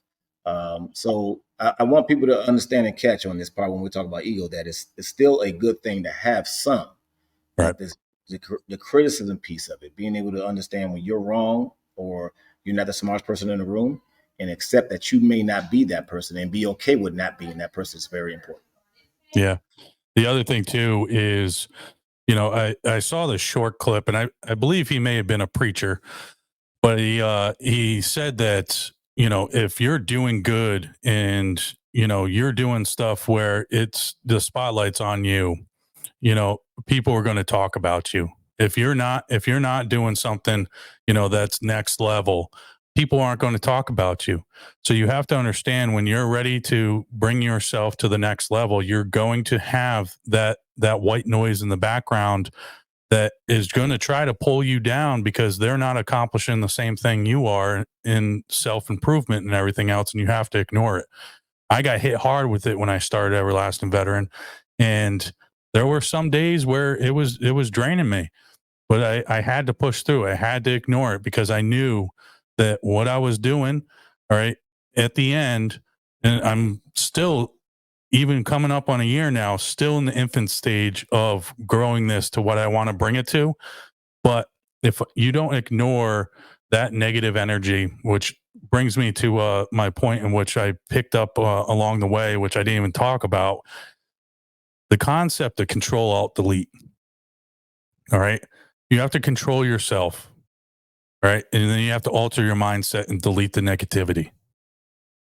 So I want people to understand and catch on this part when we talk about ego, that it's still a good thing to have some, Right. but the criticism piece of it, being able to understand when you're wrong or you're not the smartest person in the room, and accept that you may not be that person and be okay with not being that person is very important. Yeah. The other thing too is, I saw this short clip, and I believe he may have been a preacher, but he said that, if you're doing good and, you're doing stuff where it's the spotlight's on you, people are going to talk about you. If you're not doing something, that's next level, people aren't going to talk about you. So you have to understand, when you're ready to bring yourself to the next level, you're going to have that white noise in the background that is going to try to pull you down because they're not accomplishing the same thing you are in self-improvement and everything else, and you have to ignore it. I got hit hard with it when I started Everlasting Veteran, and there were some days where it was draining me, but I had to push through. I had to ignore it because I knew that what I was doing, all right, at the end, and I'm still, even coming up on a year now, still in the infant stage of growing this to what I want to bring it to. But if you don't ignore that negative energy, which brings me to my point in which I picked up along the way, which I didn't even talk about, the concept of control, alt, delete. All right. You have to control yourself. All right. And then you have to alter your mindset and delete the negativity.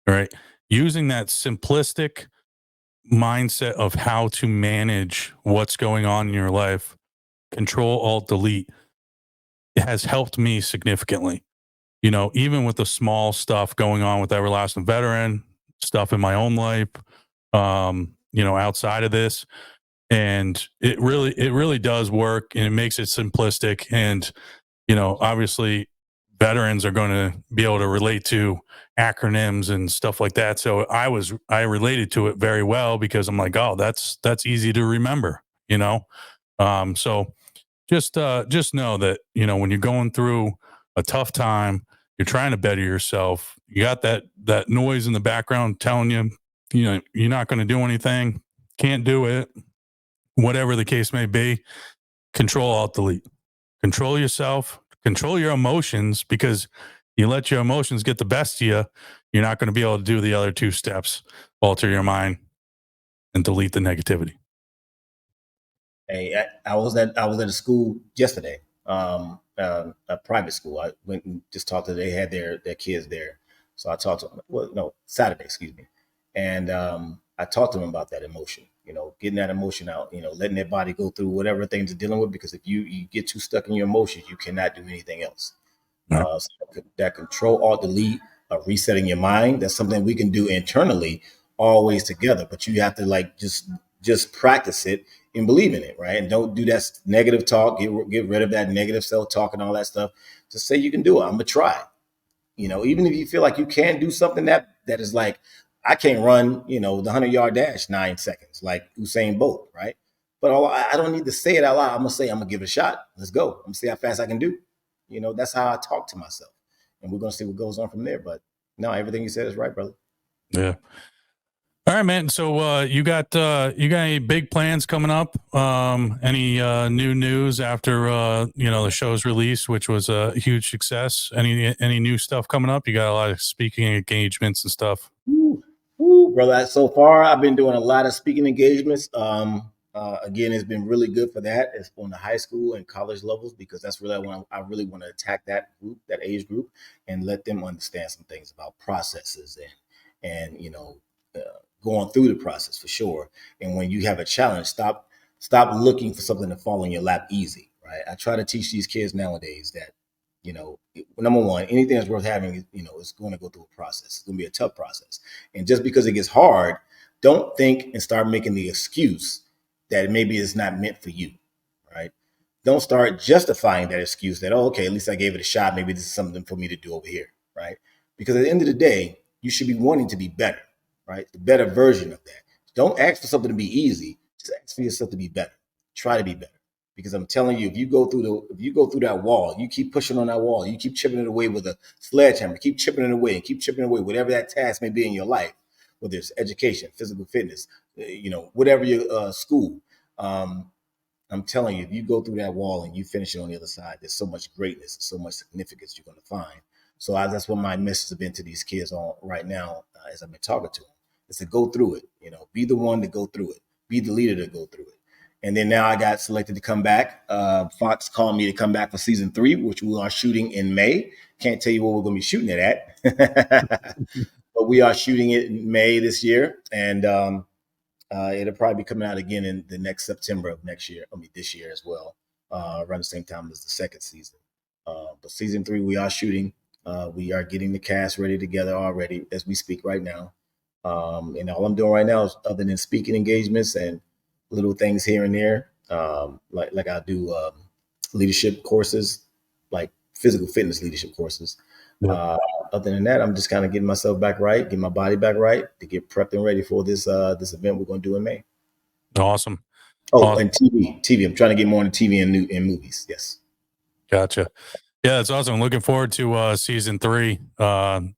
All right. Using that simplistic mindset of how to manage what's going on in your life, control, alt, delete, it has helped me significantly. You know, even with the small stuff going on with Everlasting Veteran, stuff in my own life, you know, outside of this. And it really does work, and it makes it simplistic. And, you know, obviously veterans are going to be able to relate to acronyms and stuff like that. So I related to it very well because I'm like, oh, that's easy to remember, you know? So just know that, you know, when you're going through a tough time, you're trying to better yourself. You got that noise in the background telling you, you know, you're not going to do anything, can't do it, whatever the case may be. Control, alt, delete. Control yourself, control your emotions, because you let your emotions get the best of you, you're not going to be able to do the other two steps: alter your mind and delete the negativity. Hey, I was at a school yesterday, a private school. I went and just talked to. They had their kids there, so I talked to them. Well, no, Saturday, excuse me, and I talked to them about that emotion. You know, getting that emotion out. You know, letting their body go through whatever things they're dealing with. Because if you get too stuck in your emotions, you cannot do anything else. Right. So that control, alt, delete, resetting your mind. That's something we can do internally, always together. But you have to like just practice it and believe in it, right? And don't do that negative talk. Get rid of that negative self talk and all that stuff. Just say you can do it. I'm gonna try. You know, even if you feel like you can do something that is like, I can't run, you know, the 100-yard dash 9 seconds like Usain Bolt, right? But I don't need to say it out loud. I'm gonna say I'm gonna give it a shot. Let's go. I'm gonna see how fast I can do. You know, that's how I talk to myself, and we're gonna see what goes on from there. But no, everything you said is right, brother. Yeah. All right, man. So you got any big plans coming up? Any new news after you know, the show's release, which was a huge success? Any new stuff coming up? You got a lot of speaking engagements and stuff. Ooh, ooh, brother. So far, I've been doing a lot of speaking engagements. Again, it's been really good for that. It's on the high school and college levels because that's really I really want to attack that group, that age group, and let them understand some things about processes and you know, going through the process for sure. And when you have a challenge, stop looking for something to fall in your lap easy. Right. I try to teach these kids nowadays that, you know, number one, anything that's worth having, you know, is going to go through a process. It's going to be a tough process. And just because it gets hard, don't think and start making the excuse that maybe it's not meant for you, right? Don't start justifying that excuse that, oh, okay, at least I gave it a shot. Maybe this is something for me to do over here, right? Because at the end of the day, you should be wanting to be better, right? The better version of that. Don't ask for something to be easy. Just ask for yourself to be better. Try to be better. Because I'm telling you, if you go through that wall, you keep pushing on that wall, you keep chipping it away with a sledgehammer, keep chipping it away and keep chipping it away, whatever that task may be in your life, whether it's education, physical fitness, you know, whatever your school. Um, I'm telling you, if you go through that wall and you finish it on the other side, there's so much greatness, so much significance you're going to find. So that's what my message has been to these kids on right now, as I've been talking to them, is to go through it. You know, be the one to go through it, be the leader to go through it. And then now I got selected to come back. Fox called me to come back for season 3, which we are shooting in May. Can't tell you what we're going to be shooting it at, but we are shooting it in May this year, and it'll probably be coming out again in the next September of next year. I mean, this year as well, around the same time as the second season. But season 3, we are shooting. We are getting the cast ready together already as we speak right now. And all I'm doing right now is, other than speaking engagements and little things here and there, like I do leadership courses, like physical fitness leadership courses. Yeah. Other than that, I'm just kind of getting myself back right, getting my body back right to get prepped and ready for this this event we're going to do in May. Awesome. Oh, Awesome. and TV. I'm trying to get more into TV and movies. Yes. Gotcha. Yeah, that's awesome. I'm looking forward to season 3.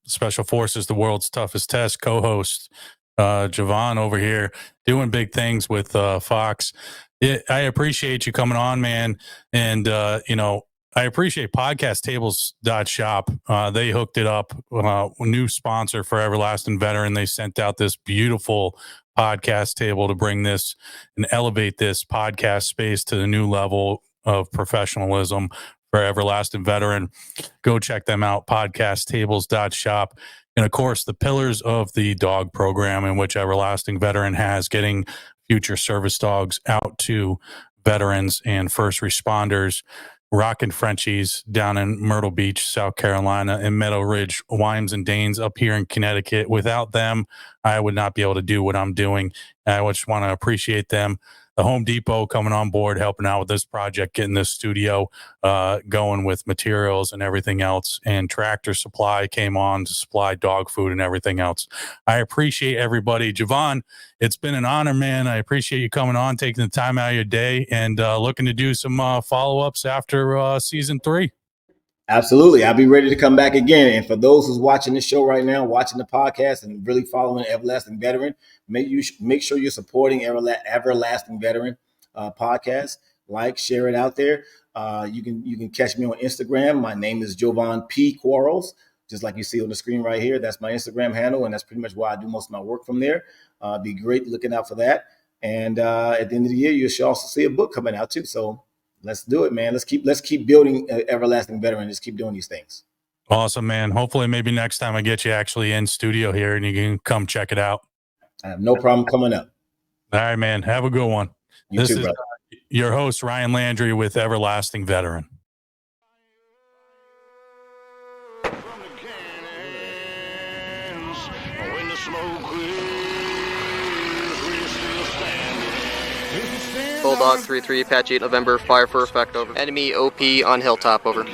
Special Forces, the world's toughest test. Co-host Jovon over here doing big things with Fox. I appreciate you coming on, man. And I appreciate podcasttables.shop. They hooked it up. New sponsor for Everlasting Veteran. They sent out this beautiful podcast table to bring this and elevate this podcast space to the new level of professionalism for Everlasting Veteran. Go check them out, podcasttables.shop. And of course, the pillars of the dog program, in which Everlasting Veteran has, getting future service dogs out to veterans and first responders. Rockin' Frenchies down in Myrtle Beach, South Carolina, and Meadow Ridge, Wimes and Danes up here in Connecticut. Without them, I would not be able to do what I'm doing. I just want to appreciate them. The Home Depot coming on board, helping out with this project, getting this studio going with materials and everything else. And Tractor Supply came on to supply dog food and everything else. I appreciate everybody. Jovon, it's been an honor, man. I appreciate you coming on, taking the time out of your day, and looking to do some follow-ups after season 3. Absolutely. I'll be ready to come back again. And for those who's watching this show right now, watching the podcast and really following Everlasting Veteran, make sure you're supporting Everlasting Veteran podcast. Like, share it out there. You can catch me on Instagram. My name is Jovon P. Quarles, just like you see on the screen right here. That's my Instagram handle, and that's pretty much why I do most of my work from there. Be great looking out for that. And at the end of the year, you should also see a book coming out too. So let's do it, man. Let's keep building Everlasting Veteran. Just keep doing these things. Awesome, man. Hopefully, maybe next time I get you actually in studio here and you can come check it out. I have no problem coming up. All right, man. Have a good one. You too, brother. Your host, Ryan Landry, with Everlasting Veteran. From the cannons, when the smoke clears, we're still standing. Bulldog 3-3, patch 8 November, fire for effect, over. Enemy OP on Hilltop, over.